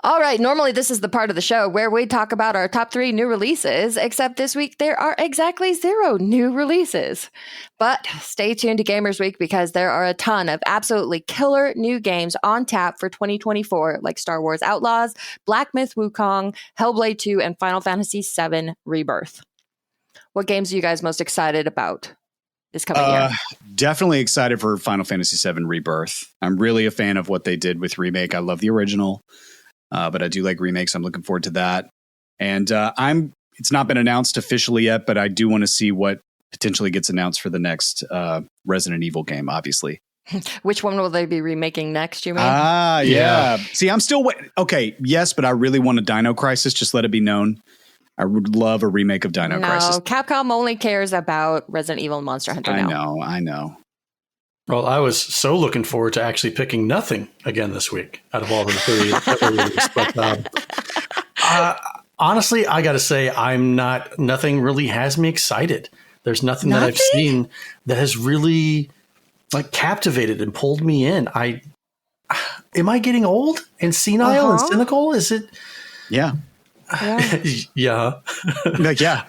All right, normally this is the part of the show where we talk about our top 3 new releases, except this week there are exactly 0 new releases. But stay tuned to Gamers Week because there are a ton of absolutely killer new games on tap for 2024, like Star Wars Outlaws, Black Myth Wukong, Hellblade 2, and Final Fantasy VII Rebirth. What games are you guys most excited about this coming year? Definitely excited for Final Fantasy VII Rebirth. I'm really a fan of what they did with Remake. I love the original. But I do like remakes. I'm looking forward to that. And it's not been announced officially yet, but I do want to see what potentially gets announced for the next Resident Evil game, obviously. Which one will they be remaking next, you mean? Yeah. See, I'm still waiting. Okay, yes, but I really want a Dino Crisis. Just let it be known. I would love a remake of Dino Crisis. Capcom only cares about Resident Evil and Monster Hunter now. I know. Well, I was so looking forward to actually picking nothing again this week out of all the 3 that were released. But honestly, I got to say, nothing really has me excited. There's nothing that I've seen that has really captivated and pulled me in. Am I getting old and senile and cynical? Is it? Yeah. Yeah. Yeah.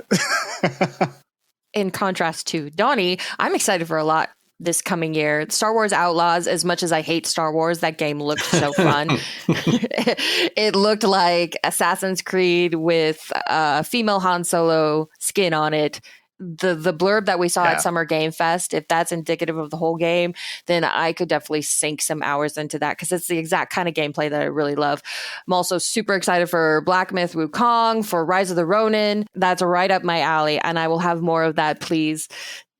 In contrast to Donnie, I'm excited for a lot this coming year. Star Wars Outlaws, as much as I hate Star Wars, that game looked so fun. It looked like Assassin's Creed with a female Han Solo skin on it. the blurb that we saw at Summer Game Fest, if that's indicative of the whole game, then I could definitely sink some hours into that because it's the exact kind of gameplay that I really love. I'm also super excited for Black Myth Wukong, for Rise of the Ronin. That's right up my alley, and I will have more of that, please.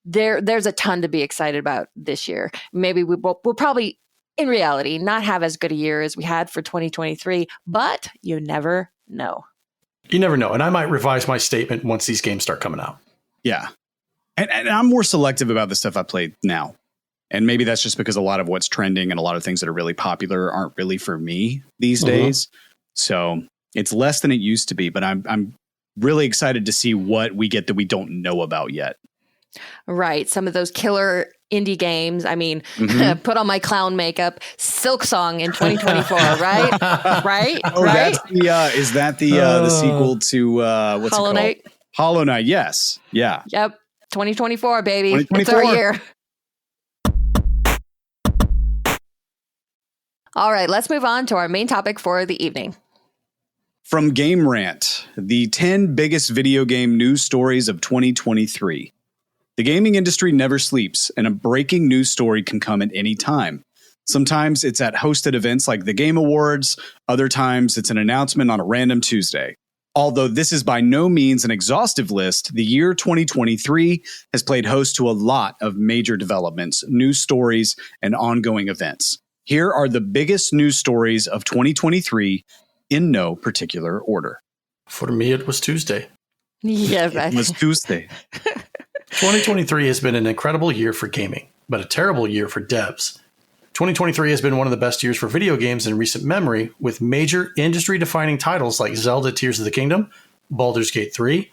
There's a ton to be excited about this year. Maybe we'll probably, in reality, not have as good a year as we had for 2023, but you never know. You never know. And I might revise my statement once these games start coming out. Yeah. And I'm more selective about the stuff I played now. And maybe that's just because a lot of what's trending and a lot of things that are really popular aren't really for me these days. So it's less than it used to be, but I'm really excited to see what we get that we don't know about yet. Right. Some of those killer indie games. I mean, put on my clown makeup, Silk Song in 2024, right? Right? Oh, right? That's is that the sequel to what's Hollow it called? Knight? Hollow Knight, yes. Yeah. Yep. 2024, baby. 2024. It's our year. All right, let's move on to our main topic for the evening. From Game Rant, the 10 biggest video game news stories of 2023. The gaming industry never sleeps, and a breaking news story can come at any time. Sometimes it's at hosted events like the Game Awards. Other times it's an announcement on a random Tuesday. Although this is by no means an exhaustive list, the year 2023 has played host to a lot of major developments, news stories, and ongoing events. Here are the biggest news stories of 2023 in no particular order. For me, it was Tuesday. Yeah, it was Tuesday. 2023 has been an incredible year for gaming, but a terrible year for devs. 2023 has been one of the best years for video games in recent memory, with major industry-defining titles like Zelda Tears of the Kingdom, Baldur's Gate 3,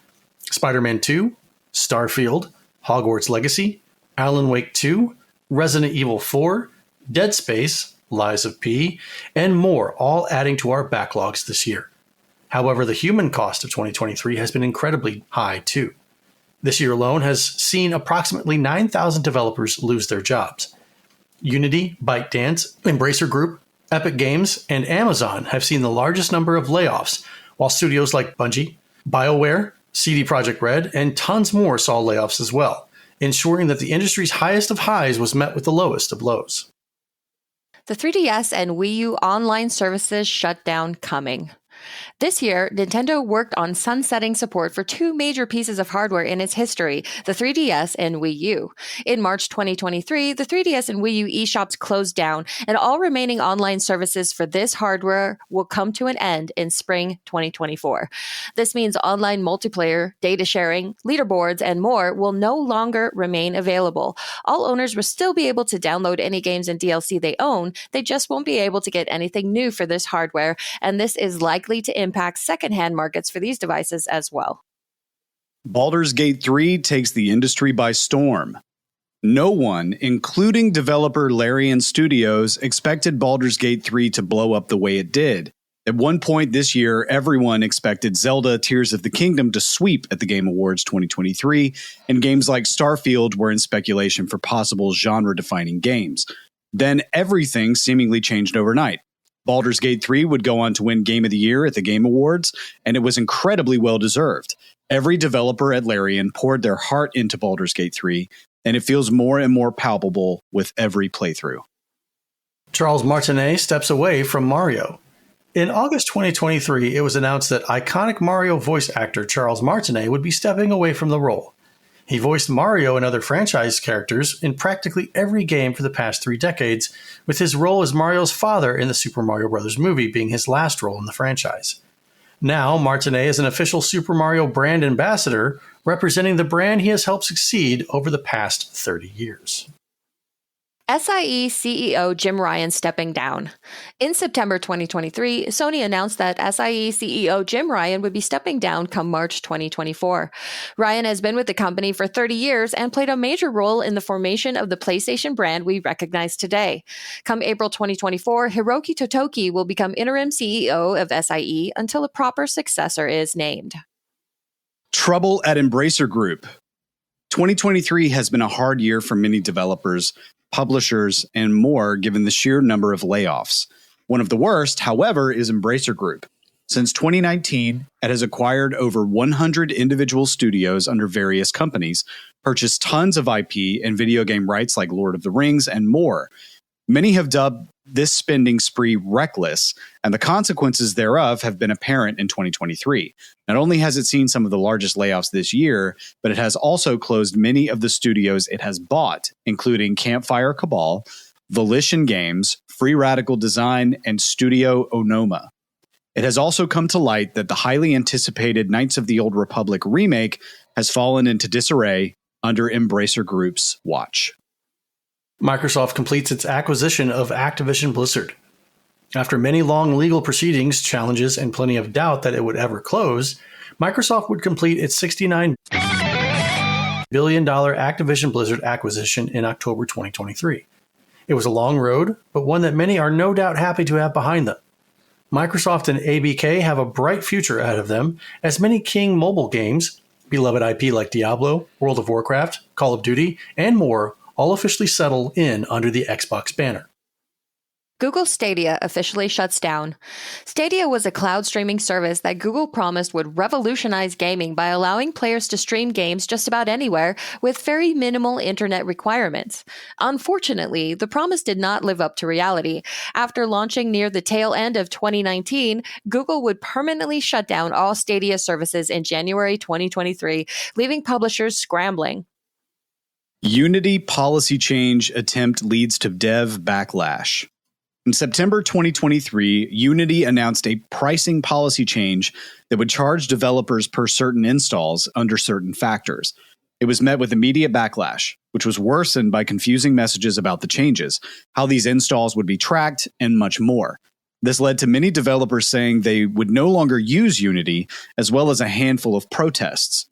Spider-Man 2, Starfield, Hogwarts Legacy, Alan Wake 2, Resident Evil 4, Dead Space, Lies of P, and more, all adding to our backlogs this year. However, the human cost of 2023 has been incredibly high, too. This year alone has seen approximately 9,000 developers lose their jobs. Unity, ByteDance, Embracer Group, Epic Games, and Amazon have seen the largest number of layoffs, while studios like Bungie, BioWare, CD Projekt Red, and tons more saw layoffs as well, ensuring that the industry's highest of highs was met with the lowest of lows. The 3DS and Wii U online services shut down coming. This year, Nintendo worked on sunsetting support for two major pieces of hardware in its history, the 3DS and Wii U. In March 2023, the 3DS and Wii U eShops closed down, and all remaining online services for this hardware will come to an end in spring 2024. This means online multiplayer, data sharing, leaderboards, and more will no longer remain available. All owners will still be able to download any games and DLC they own, they just won't be able to get anything new for this hardware, and this is likely to impact secondhand markets for these devices as well. Baldur's Gate 3 takes the industry by storm. No one, including developer Larian Studios, expected Baldur's Gate 3 to blow up the way it did. At one point this year, everyone expected Zelda Tears of the Kingdom to sweep at the Game Awards 2023, and games like Starfield were in speculation for possible genre-defining games. Then everything seemingly changed overnight. Baldur's Gate 3 would go on to win Game of the Year at the Game Awards, and it was incredibly well-deserved. Every developer at Larian poured their heart into Baldur's Gate 3, and it feels more and more palpable with every playthrough. Charles Martinet steps away from Mario. In August 2023, it was announced that iconic Mario voice actor Charles Martinet would be stepping away from the role. He voiced Mario and other franchise characters in practically every game for the past 3 decades, with his role as Mario's father in the Super Mario Bros. Movie being his last role in the franchise. Now, Martinet is an official Super Mario brand ambassador, representing the brand he has helped succeed over the past 30 years. SIE CEO Jim Ryan stepping down. In September 2023, Sony announced that SIE CEO Jim Ryan would be stepping down come March 2024. Ryan has been with the company for 30 years and played a major role in the formation of the PlayStation brand we recognize today. Come April 2024, Hiroki Totoki will become interim CEO of SIE until a proper successor is named. Trouble at Embracer Group. 2023 has been a hard year for many developers, publishers, and more given the sheer number of layoffs. One of the worst, however, is Embracer Group. Since 2019, it has acquired over 100 individual studios under various companies, purchased tons of IP and video game rights like Lord of the Rings and more. Many have dubbed this spending spree reckless, and the consequences thereof have been apparent in 2023. Not only has it seen some of the largest layoffs this year, but it has also closed many of the studios it has bought, including Campfire Cabal, Volition Games, Free Radical Design, and Studio Onoma. It has also come to light that the highly anticipated Knights of the Old Republic remake has fallen into disarray under Embracer Group's watch. Microsoft completes its acquisition of Activision Blizzard. After many long legal proceedings, challenges, and plenty of doubt that it would ever close, Microsoft would complete its $69 billion Activision Blizzard acquisition in October 2023. It was a long road, but one that many are no doubt happy to have behind them. Microsoft and ABK have a bright future ahead of them, as many King mobile games, beloved IP like Diablo, World of Warcraft, Call of Duty, and more, all officially settle in under the Xbox banner. Google Stadia officially shuts down. Stadia was a cloud streaming service that Google promised would revolutionize gaming by allowing players to stream games just about anywhere with very minimal internet requirements. Unfortunately, the promise did not live up to reality. After launching near the tail end of 2019, Google would permanently shut down all Stadia services in January 2023, leaving publishers scrambling. Unity policy change attempt leads to dev backlash. In September 2023, Unity announced a pricing policy change that would charge developers per certain installs under certain factors. It was met with immediate backlash, which was worsened by confusing messages about the changes, how these installs would be tracked, and much more. This led to many developers saying they would no longer use Unity, as well as a handful of protests.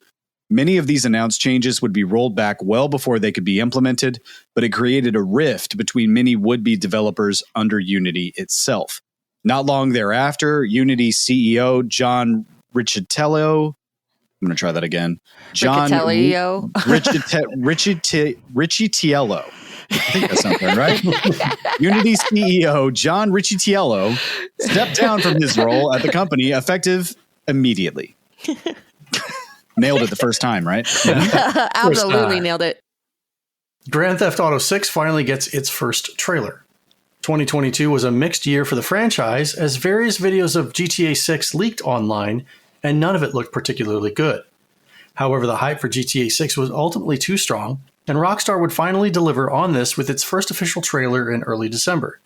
Many of these announced changes would be rolled back well before they could be implemented, but it created a rift between many would-be developers under Unity itself. Not long thereafter, Unity CEO John Riccitiello, I'm going to try that again. Riccitiello. Riccitiello. I think that's something, right? Unity CEO John Riccitiello stepped down from his role at the company effective immediately. Nailed it the first time, right? Yeah. Absolutely nailed it. Grand Theft Auto 6 finally gets its first trailer. 2022 was a mixed year for the franchise as various videos of GTA 6 leaked online and none of it looked particularly good. However, the hype for GTA 6 was ultimately too strong and Rockstar would finally deliver on this with its first official trailer in early December.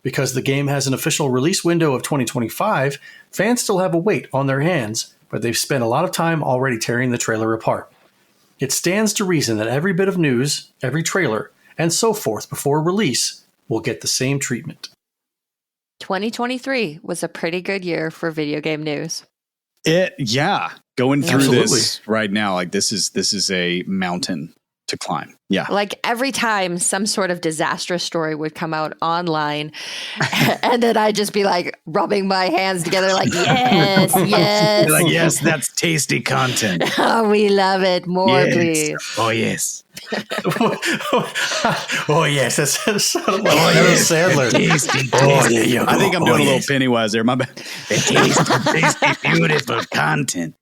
Because the game has an official release window of 2025, fans still have a wait on their hands, but they've spent a lot of time already tearing the trailer apart. It stands to reason that every bit of news, every trailer, and so forth before release will get the same treatment. 2023 was a pretty good year for video game news. Going through this right now, like this is a mountain to climb. Yeah. Like every time some sort of disastrous story would come out online and then I'd just be like rubbing my hands together like, yes, yes. Like, yes, that's tasty content. Oh, we love it. More, yes. please. Oh, yes. Oh, yes. That's Sandler. Tasty. Oh, yeah. I think I'm doing a little Pennywise there. My bad. Tasty, beautiful content.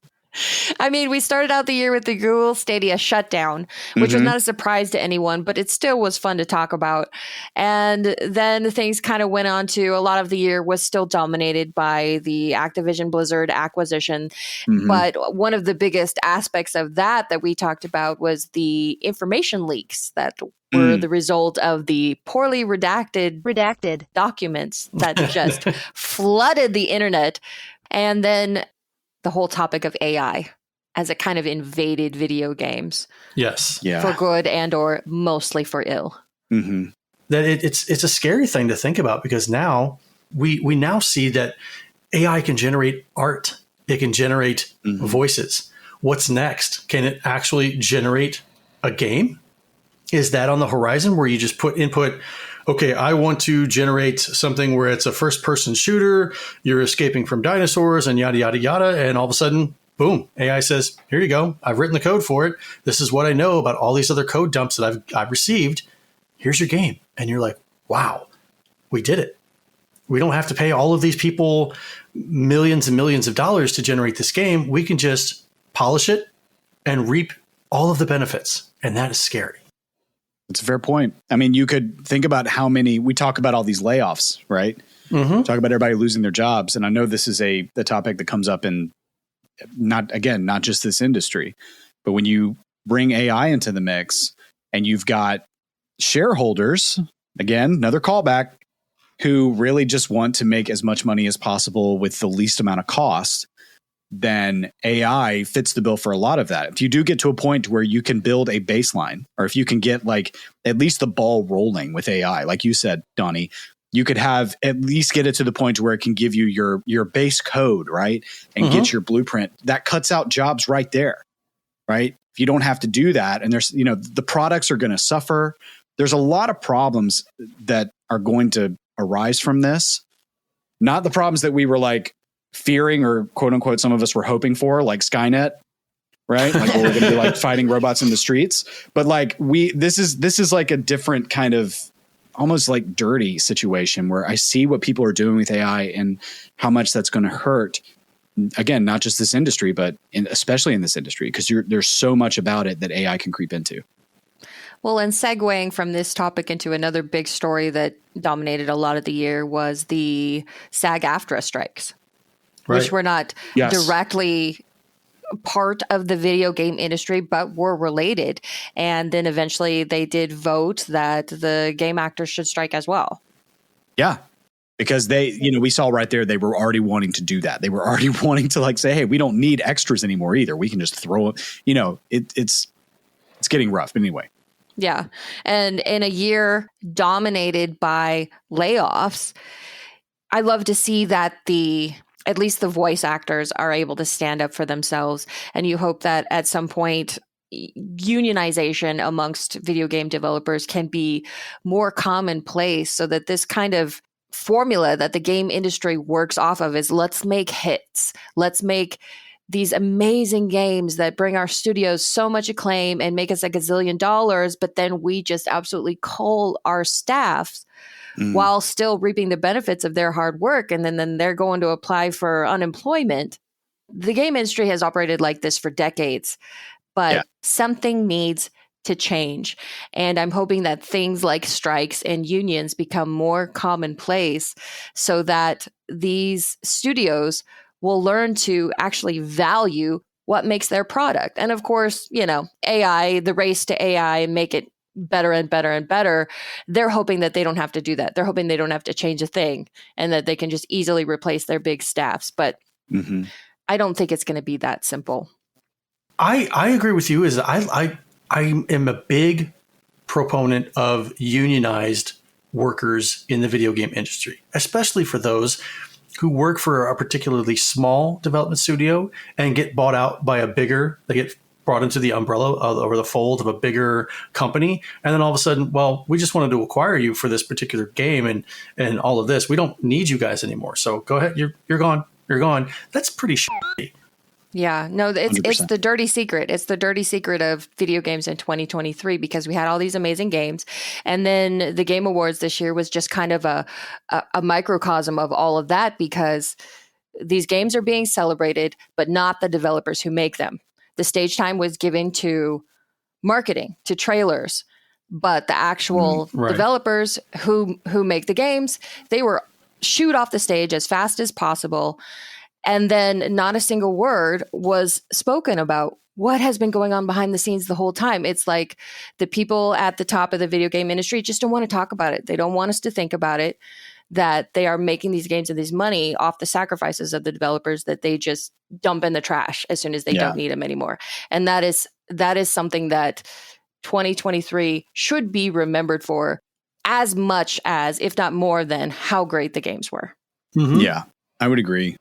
I mean, we started out the year with the Google Stadia shutdown, which was not a surprise to anyone, but it still was fun to talk about. And then things kind of went on to a lot of the year was still dominated by the Activision Blizzard acquisition. But one of the biggest aspects of that we talked about was the information leaks that were the result of the poorly redacted documents that just flooded the internet. And then the whole topic of AI as it kind of invaded video games. Yes. Yeah. For good and or mostly for ill. That it's a scary thing to think about because now we now see that AI can generate art. It can generate voices. What's next? Can it actually generate a game? Is that on the horizon where you just put input, okay, I want to generate something where it's a first-person shooter, you're escaping from dinosaurs and yada, yada, yada, and all of a sudden, boom, AI says, here you go. I've written the code for it. This is what I know about all these other code dumps that I've received. Here's your game. And you're like, wow, we did it. We don't have to pay all of these people millions and millions of dollars to generate this game. We can just polish it and reap all of the benefits. And that is scary. It's a fair point. I mean, you could think about how many, we talk about all these layoffs, right? Mm-hmm. Talk about everybody losing their jobs. And I know this is the topic that comes up in not just this industry, but when you bring AI into the mix and you've got shareholders, again, another callback, who really just want to make as much money as possible with the least amount of cost, then AI fits the bill for a lot of that. If you do get to a point where you can build a baseline, or if you can get like at least the ball rolling with AI, like you said, Donnie, you could have at least get it to the point where it can give you your base code, right? And get your blueprint. That cuts out jobs right there, right? If you don't have to do that, and there's, the products are going to suffer. There's a lot of problems that are going to arise from this. Not the problems that we were like fearing, or quote unquote, some of us were hoping for, like Skynet, right? Like we're going to be like fighting robots in the streets. But like this is like a different kind of almost like dirty situation where I see what people are doing with AI and how much that's going to hurt. Again, not just this industry, but especially in this industry, because there's so much about it that AI can creep into. Well, and segueing from this topic into another big story that dominated a lot of the year was the SAG-AFTRA strikes, which were not directly part of the video game industry, but were related. And then eventually they did vote that the game actors should strike as well. Yeah. Because they, we saw right there, they were already wanting to do that. They were already wanting to like say, hey, we don't need extras anymore either. We can just throw it, it's getting rough. But anyway. Yeah. And in a year dominated by layoffs, I love to see that at least the voice actors are able to stand up for themselves. And you hope that at some point, unionization amongst video game developers can be more commonplace, so that this kind of formula that the game industry works off of is, let's make hits. Let's make these amazing games that bring our studios so much acclaim and make us a gazillion dollars, but then we just absolutely cull our staffs while still reaping the benefits of their hard work. And then they're going to apply for unemployment. The game industry has operated like this for decades, but something needs to change. And I'm hoping that things like strikes and unions become more commonplace, so that these studios will learn to actually value what makes their product. And of course, AI, the race to AI, and make it better and better and better. They're hoping that they don't have to do that. They're hoping they don't have to change a thing, and that they can just easily replace their big staffs. But I don't think it's going to be that simple. I agree with you. I am a big proponent of unionized workers in the video game industry, especially for those who work for a particularly small development studio and get bought out by they get brought into the umbrella over the fold of a bigger company. And then all of a sudden, well, we just wanted to acquire you for this particular game and all of this. We don't need you guys anymore. So go ahead. You're gone. You're gone. That's pretty shitty. Yeah, no, it's 100%. the dirty secret. It's the dirty secret of video games in 2023, because we had all these amazing games. And then the Game Awards this year was just kind of a microcosm of all of that, because these games are being celebrated, but not the developers who make them. The stage time was given to marketing, to trailers, but the actual developers who make the games, they were shooed off the stage as fast as possible. And then not a single word was spoken about what has been going on behind the scenes the whole time. It's like the people at the top of the video game industry just don't want to talk about it. They don't want us to think about it, that they are making these games and this money off the sacrifices of the developers that they just dump in the trash as soon as they don't need them anymore. And that is something that 2023 should be remembered for, as much as, if not more than, how great the games were. Mm-hmm. Yeah, I would agree.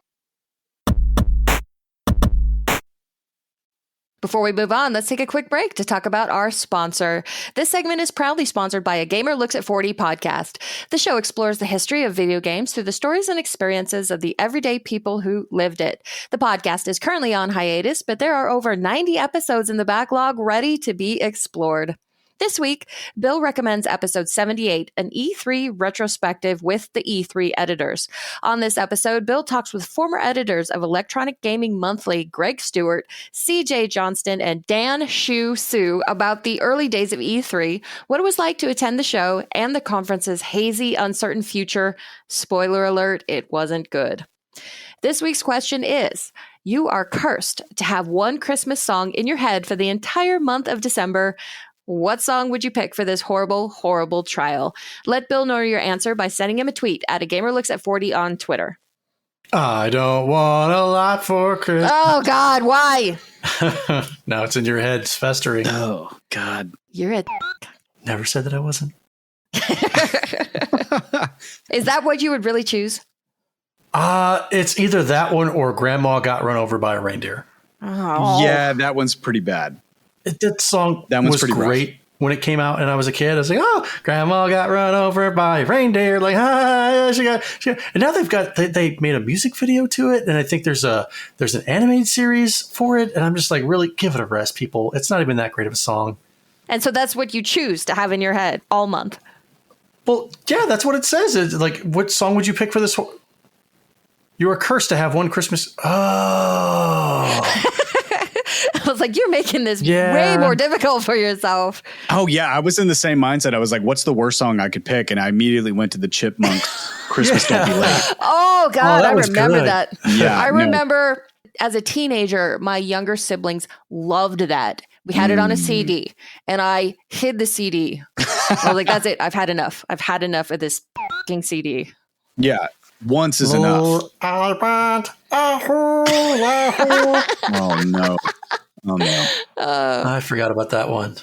Before we move on, let's take a quick break to talk about our sponsor. This segment is proudly sponsored by A Gamer Looks at 40 podcast. The show explores the history of video games through the stories and experiences of the everyday people who lived it. The podcast is currently on hiatus, but there are over 90 episodes in the backlog ready to be explored. This week, Bill recommends episode 78, an E3 retrospective with the E3 editors. On this episode, Bill talks with former editors of Electronic Gaming Monthly, Greg Stewart, CJ Johnston, and Dan Shu Su about the early days of E3, what it was like to attend the show, and the conference's hazy, uncertain future. Spoiler alert, it wasn't good. This week's question is, you are cursed to have one Christmas song in your head for the entire month of December. What song would you pick for this horrible, horrible trial? Let Bill know your answer by sending him a tweet at @gamerlooks@40 on Twitter. I don't want a lot for Christmas. Oh, God, why? Now it's in your head. It's festering. Oh, God. You're a... Never said that I wasn't. Is that what you would really choose? It's either that one or Grandma Got Run Over by a Reindeer. Oh. Yeah, that one's pretty bad. That song that was great rough. When it came out and I was a kid. I was like, oh, Grandma got run over by a reindeer. Like, she got. And now they made a music video to it. And I think there's an animated series for it. And I'm just like, really, give it a rest, people. It's not even that great of a song. And so that's what you choose to have in your head all month. Well, yeah, that's what it says. It's like, what song would you pick for this? You are cursed to have one Christmas. Oh. I was like, you're making this way more difficult for yourself. Oh, yeah. I was in the same mindset. I was like, what's the worst song I could pick? And I immediately went to the Chipmunks, Christmas Don't Be Late. Oh, God. I remember that. Yeah, I remember as a teenager, my younger siblings loved that. We had it on a CD, and I hid the CD. I was like, that's it. I've had enough. I've had enough of this fucking CD. Yeah. Once is enough. I want a hula hoop. Oh, no. Oh, no. I forgot about that one.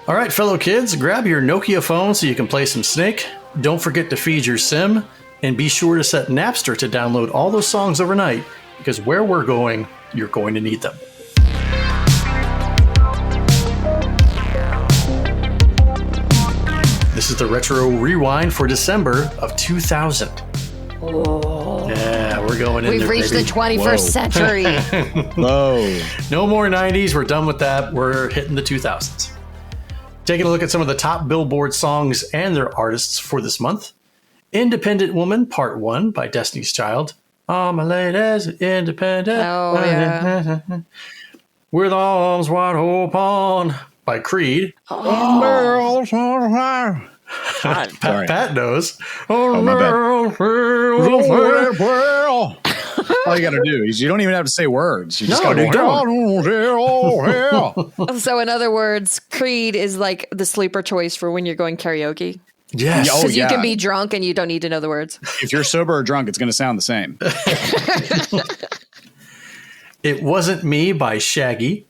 All right, fellow kids, grab your Nokia phone so you can play some Snake. Don't forget to feed your sim. And be sure to set Napster to download all those songs overnight, because where we're going, you're going to need them. This is the Retro Rewind for December of 2000. Oh. Yeah, we're going in We've there, reached baby. the 21st century. Whoa. No more 90s. We're done with that. We're hitting the 2000s. Taking a look at some of the top Billboard songs and their artists for this month. Independent Woman, Part 1 by Destiny's Child. All my ladies, independent. Oh, yeah. With arms wide open by Creed. Oh. Pat knows. Oh, my bad. All you got to do is you don't even have to say words. You just got to go. So in other words, Creed is like the sleeper choice for when you're going karaoke. Yes. Because you can be drunk and you don't need to know the words. If you're sober or drunk, it's going to sound the same. It Wasn't Me by Shaggy.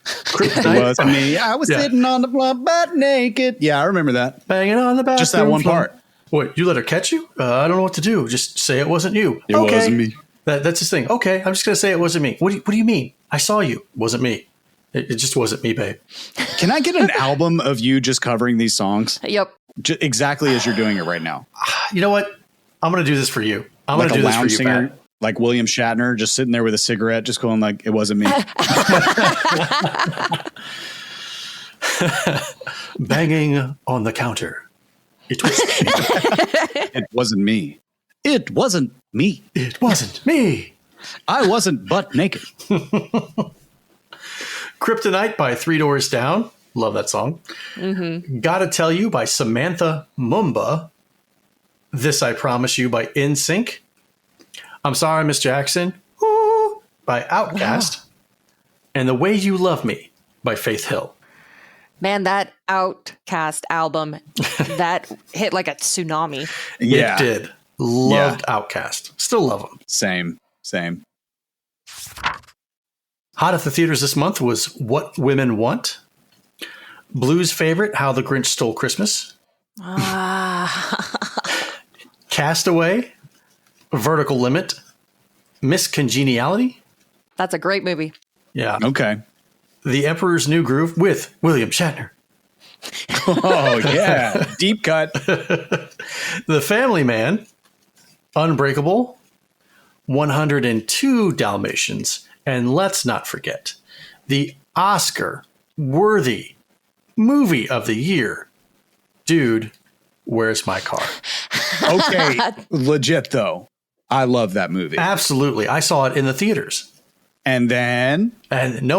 It wasn't me. I was sitting on the floor butt naked. Yeah, I remember that. Banging on the bathroom. Just that one part. What, you let her catch you? I don't know what to do. Just say it wasn't you. It wasn't me. That's his thing. Okay, I'm just going to say it wasn't me. What do you mean? I saw you. It wasn't me. It just wasn't me, babe. Can I get an album of you just covering these songs? Yep. Exactly as you're doing it right now. You know what? I'm going to do this for you. I'm going to do this for you, singer, Pat. like William Shatner, just sitting there with a cigarette, just going like, it wasn't me. Banging on the counter. It was It wasn't me. It wasn't me. It wasn't me. I wasn't butt naked. Kryptonite by Three Doors Down. Love that song. Mm-hmm. Gotta Tell You by Samantha Mumba. This I Promise You by NSYNC. I'm Sorry, Miss Jackson by Outkast. And The Way You Love Me by Faith Hill. Man, that Outkast album, that hit like a tsunami. Yeah. It did. Loved Outkast. Still love them. Same. Hot at the theaters this month was What Women Want. Blues favorite, How the Grinch Stole Christmas. Castaway. Vertical Limit. Miss Congeniality. That's a great movie. Yeah. Okay. The Emperor's New Groove with William Shatner. Oh, yeah. Deep cut. The Family Man, Unbreakable, 102 Dalmatians, and let's not forget the Oscar-worthy movie of the year, Dude, Where's My Car? Okay, legit though. I love that movie. Absolutely. I saw it in the theaters. And then? And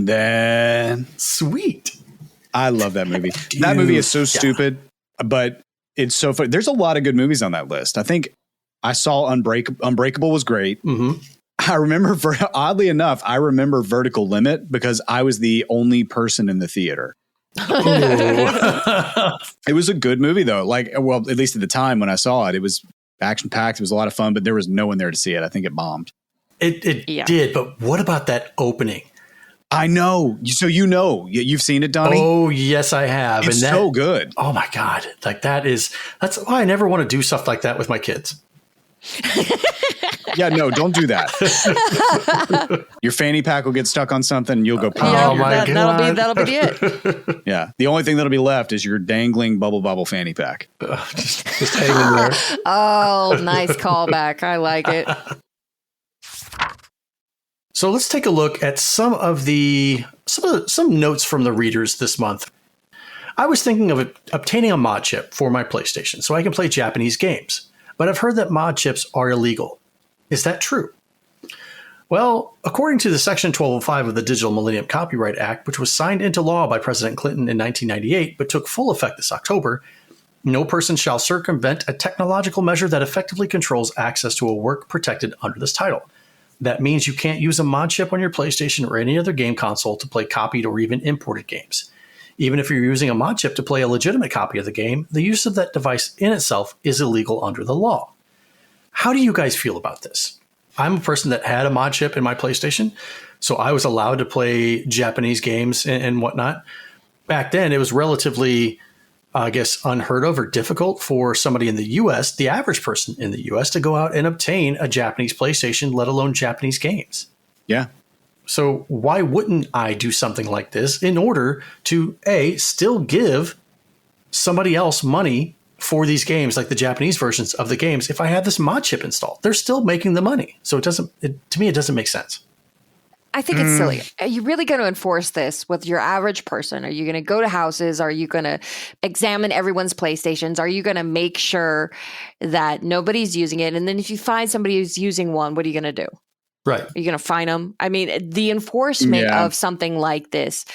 then. Sweet. I love that movie. That movie is so stupid, but it's so fun. There's a lot of good movies on that list. I think I saw Unbreakable was great. Mm-hmm. I remember, oddly enough, I remember Vertical Limit because I was the only person in the theater. It was a good movie though. Like, well, at least at the time when I saw it, it was action packed. It was a lot of fun, but there was no one there to see it. I think it bombed. It did. But what about that opening? I know. So you've seen it, Donnie? Oh, yes, I have. It's so good. Oh my God. Like that's why I never want to do stuff like that with my kids. Yeah, no, don't do that. Your fanny pack will get stuck on something and you'll go, oh my God. That'll be it. Yeah. The only thing that'll be left is your dangling bubble fanny pack. Just hanging there. Oh, nice callback. I like it. So let's take a look at some notes from the readers this month. I was thinking of obtaining a mod chip for my PlayStation so I can play Japanese games, but I've heard that mod chips are illegal. Is that true? Well, according to the Section 1205 of the Digital Millennium Copyright Act, which was signed into law by President Clinton in 1998 but took full effect this October, no person shall circumvent a technological measure that effectively controls access to a work protected under this title. That means you can't use a mod chip on your PlayStation or any other game console to play copied or even imported games. Even if you're using a mod chip to play a legitimate copy of the game, the use of that device in itself is illegal under the law. How do you guys feel about this? I'm a person that had a mod chip in my PlayStation, so I was allowed to play Japanese games and whatnot. Back then, it was relatively, I guess, unheard of or difficult for somebody in the U.S., the average person in the U.S., to go out and obtain a Japanese PlayStation, let alone Japanese games. Yeah. So why wouldn't I do something like this in order to, A, still give somebody else money for these games, like the Japanese versions of the games, if I have this mod chip installed? They're still making the money. So to me, it doesn't make sense. I think it's silly. Are you really going to enforce this with your average person? Are you going to go to houses? Are you going to examine everyone's PlayStations? Are you going to make sure that nobody's using it? And then if you find somebody who's using one, what are you going to do? Right. Are you going to fine them? I mean, the enforcement of something like this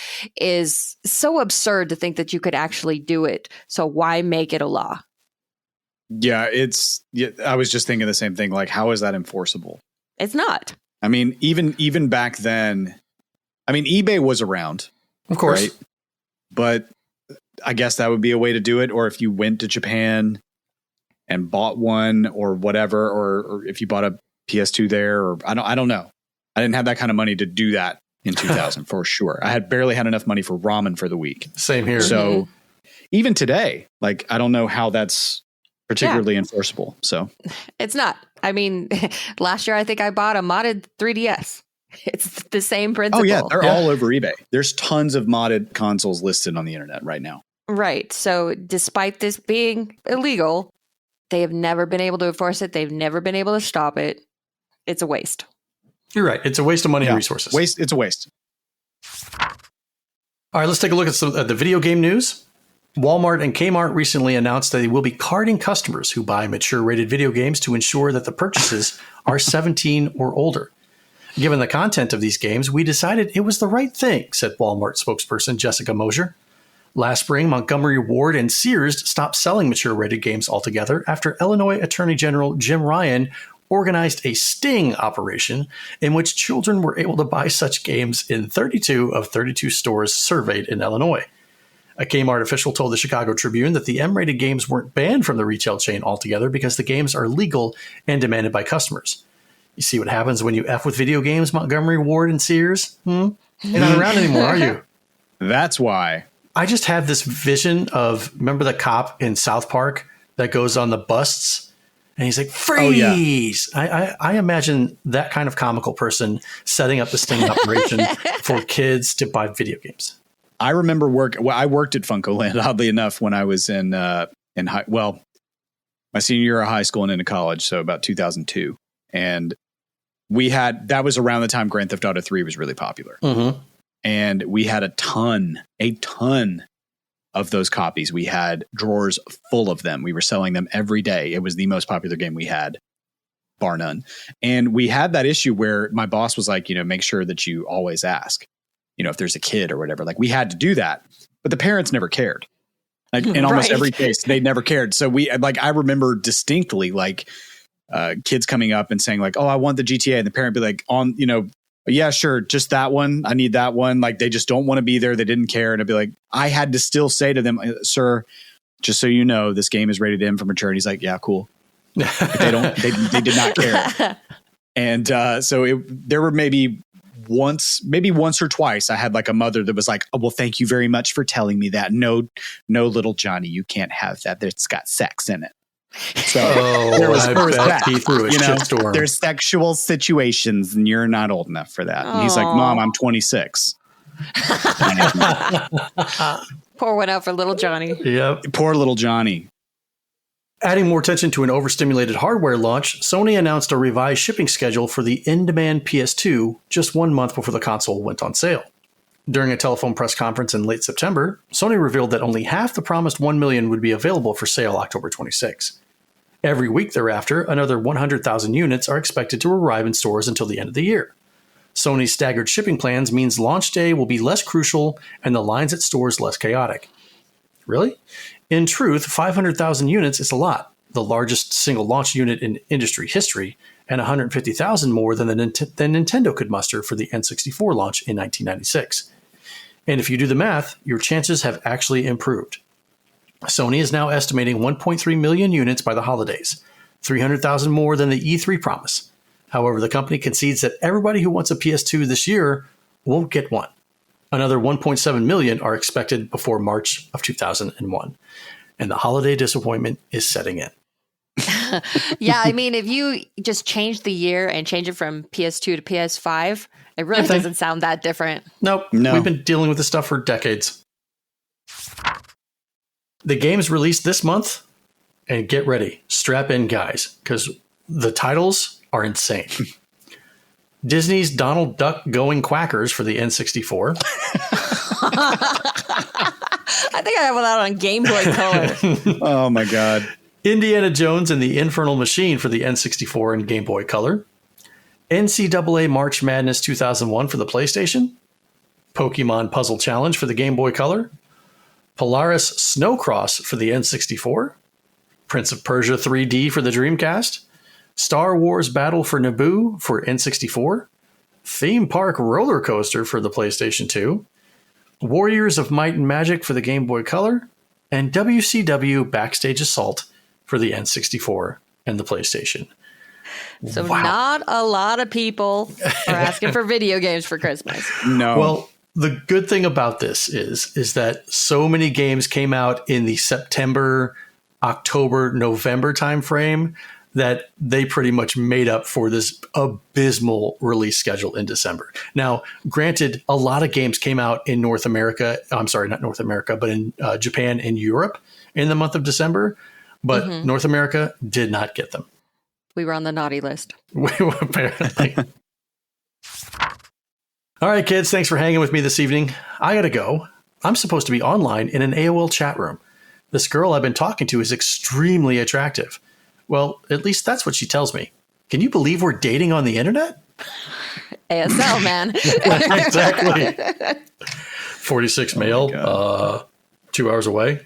is so absurd to think that you could actually do it. So why make it a law? Yeah, I was just thinking the same thing. Like, how is that enforceable? It's not. I mean, even back then, I mean, eBay was around, of course, right? But I guess that would be a way to do it. Or if you went to Japan and bought one or whatever, or if you bought a PS2 there, or I don't know. I didn't have that kind of money to do that in 2000 for sure. I had barely had enough money for ramen for the week. Same here. So even today, like, I don't know how that's particularly enforceable. So it's not. I mean, last year I think I bought a modded 3DS. It's the same principle. Oh yeah, they're all over eBay. There's tons of modded consoles listed on the internet right now. Right. So despite this being illegal, they have never been able to enforce it. They've never been able to stop it. It's a waste. You're right. It's a waste of money and resources. It's a waste. All right, let's take a look at the video game news. Walmart and Kmart recently announced that they will be carding customers who buy mature-rated video games to ensure that the purchases are 17 or older. Given the content of these games, we decided it was the right thing, said Walmart spokesperson Jessica Mosier. Last spring, Montgomery Ward and Sears stopped selling mature-rated games altogether after Illinois Attorney General Jim Ryan organized a sting operation in which children were able to buy such games in 32 of 32 stores surveyed in Illinois. A Kmart official told the Chicago Tribune that the M-rated games weren't banned from the retail chain altogether because the games are legal and demanded by customers. You see what happens when you F with video games, Montgomery Ward and Sears? You're not around anymore, are you? That's why. I just have this vision of, remember the cop in South Park that goes on the busts? And he's like, freeze! Oh, yeah. I imagine that kind of comical person setting up the sting operation for kids to buy video games. I remember I worked at Funkoland, oddly enough, when I was in my senior year of high school and into college. So about 2002. And that was around the time Grand Theft Auto 3 was really popular. Mm-hmm. And we had a ton of those copies. We had drawers full of them. We were selling them every day. It was the most popular game we had, bar none. And we had that issue where my boss was like, make sure that you always ask, if there's a kid or whatever. Like, we had to do that, but the parents never cared. Like, in almost every case, they never cared. So I remember distinctly, kids coming up and saying like, "Oh, I want the GTA," and the parent be like, "Yeah, sure, just that one. I need that one." Like, they just don't want to be there. They didn't care. And I'd be like, I had to still say to them, "Sir, just so you know, this game is rated M for mature." And he's like, "Yeah, cool." They did not care. And there were maybe once or twice I had like a mother that was like, "Oh, well, thank you very much for telling me that. No, little Johnny, you can't have that. It's got sex in it." So there was that. He threw a shitstorm. There's sexual situations and you're not old enough for that. And he's like, "Mom, I'm 26. Pour one out for little Johnny. Yep. Poor little Johnny. Adding more attention to an overstimulated hardware launch, Sony announced a revised shipping schedule for the in-demand PS2 just 1 month before the console went on sale. During a telephone press conference in late September, Sony revealed that only half the promised 1 million would be available for sale October 26. Every week thereafter, another 100,000 units are expected to arrive in stores until the end of the year. Sony's staggered shipping plans means launch day will be less crucial and the lines at stores less chaotic. Really? In truth, 500,000 units is a lot, the largest single launch unit in industry history, and 150,000 more than Nintendo could muster for the N64 launch in 1996. And if you do the math, your chances have actually improved. Sony is now estimating 1.3 million units by the holidays, 300,000 more than the E3 promise. However, the company concedes that everybody who wants a PS2 this year won't get one. Another 1.7 million are expected before March of 2001. And the holiday disappointment is setting in. Yeah, I mean, if you just change the year and change it from PS2 to PS5, it really doesn't sound that different. Nope. No. We've been dealing with this stuff for decades. The game's released this month, and get ready. Strap in, guys, because the titles are insane. Disney's Donald Duck Going Quackers for the N64. I think I have that on Game Boy Color. Oh, my God. Indiana Jones and the Infernal Machine for the N64 and Game Boy Color. NCAA March Madness 2001 for the PlayStation. Pokemon Puzzle Challenge for the Game Boy Color. Polaris Snowcross for the N64. Prince of Persia 3D for the Dreamcast. Star Wars Battle for Naboo for N64. Theme Park Roller Coaster for the PlayStation 2. Warriors of Might and Magic for the Game Boy Color. And WCW Backstage Assault for the N64 and the PlayStation. So not a lot of people are asking for video games for Christmas. No. Well, the good thing about this is that so many games came out in the September, October, November timeframe that they pretty much made up for this abysmal release schedule in December. Now, granted, a lot of games came out in North America. I'm sorry, not North America, but in Japan and Europe in the month of December. But North America did not get them. We were on the naughty list. Apparently. All right, kids, thanks for hanging with me this evening. I gotta go. I'm supposed to be online in an AOL chat room. This girl I've been talking to is extremely attractive. Well, at least that's what she tells me. Can you believe we're dating on the internet? ASL, man. Exactly. 46 male, 2 hours away.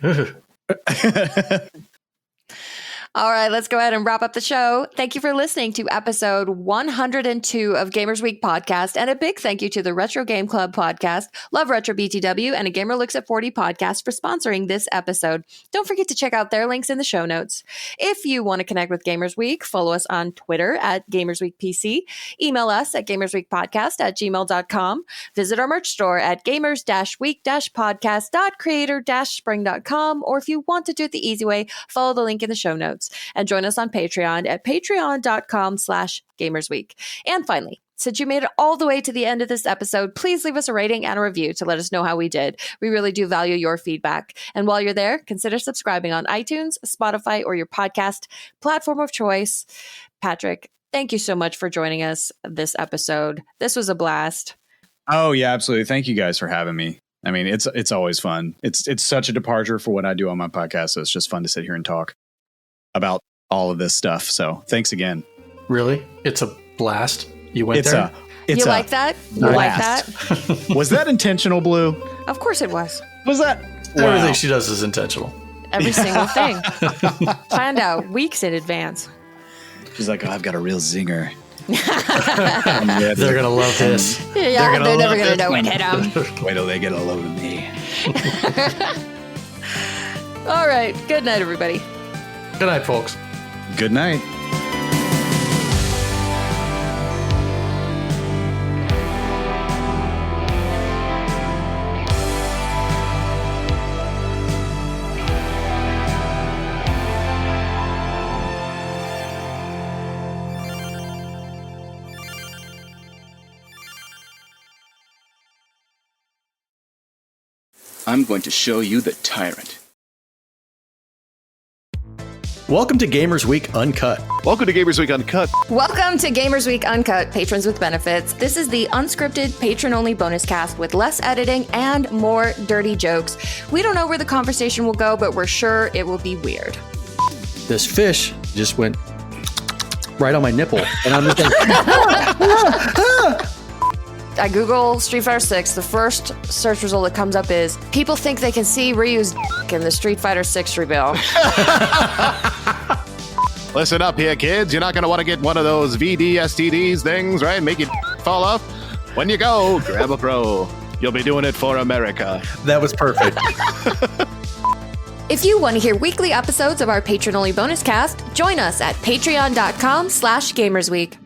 All right, let's go ahead and wrap up the show. Thank you for listening to episode 102 of Gamers Week podcast, and a big thank you to the Retro Game Club podcast, Love Retro BTW, and A Gamer Looks at 40 podcast for sponsoring this episode. Don't forget to check out their links in the show notes. If you want to connect with Gamers Week, follow us on Twitter at GamersWeekPC, email us at gamersweekpodcast@gmail.com, visit our merch store at gamers-week-podcast.creator-spring.com, or if you want to do it the easy way, follow the link in the show notes. And join us on Patreon at patreon.com/GamersWeek. And finally, Since you made it all the way to the end of this episode, please leave us a rating and a review to let us know how we did. We really do value your feedback. And while you're there, consider subscribing on iTunes, Spotify, or your podcast platform of choice. Patrick, thank you so much for joining us this episode. This was a blast. Oh, yeah, absolutely. Thank you guys for having me. I mean, it's always fun. It's such a departure for what I do on my podcast. So it's just fun to sit here and talk about all of this stuff. So thanks again. Really? It's a blast. You went there? You like that? You like that? Was that intentional, Blue? Of course it was. Was that? Everything she does is intentional. Every single thing. Planned out weeks in advance. She's like, oh, I've got a real zinger. They're going to love this. Yeah, they're never going to know what hit them. Wait till they get a load of me. All right. Good night, everybody. Good night, folks. Good night. I'm going to show you the tyrant. Welcome to Gamers Week Uncut. Welcome to Gamers Week Uncut. Welcome to Gamers Week Uncut, patrons with benefits. This is the unscripted, patron-only bonus cast with less editing and more dirty jokes. We don't know where the conversation will go, but we're sure it will be weird. This fish just went right on my nipple, and I'm just like, I Google Street Fighter 6. The first search result that comes up is people think they can see Ryu's in the Street Fighter 6 reveal. Listen up here, kids. You're not going to want to get one of those VD-STDs things, right? Make you fall off. When you go, grab a pro. You'll be doing it for America. That was perfect. If you want to hear weekly episodes of our patron-only bonus cast, join us at patreon.com/gamersweek.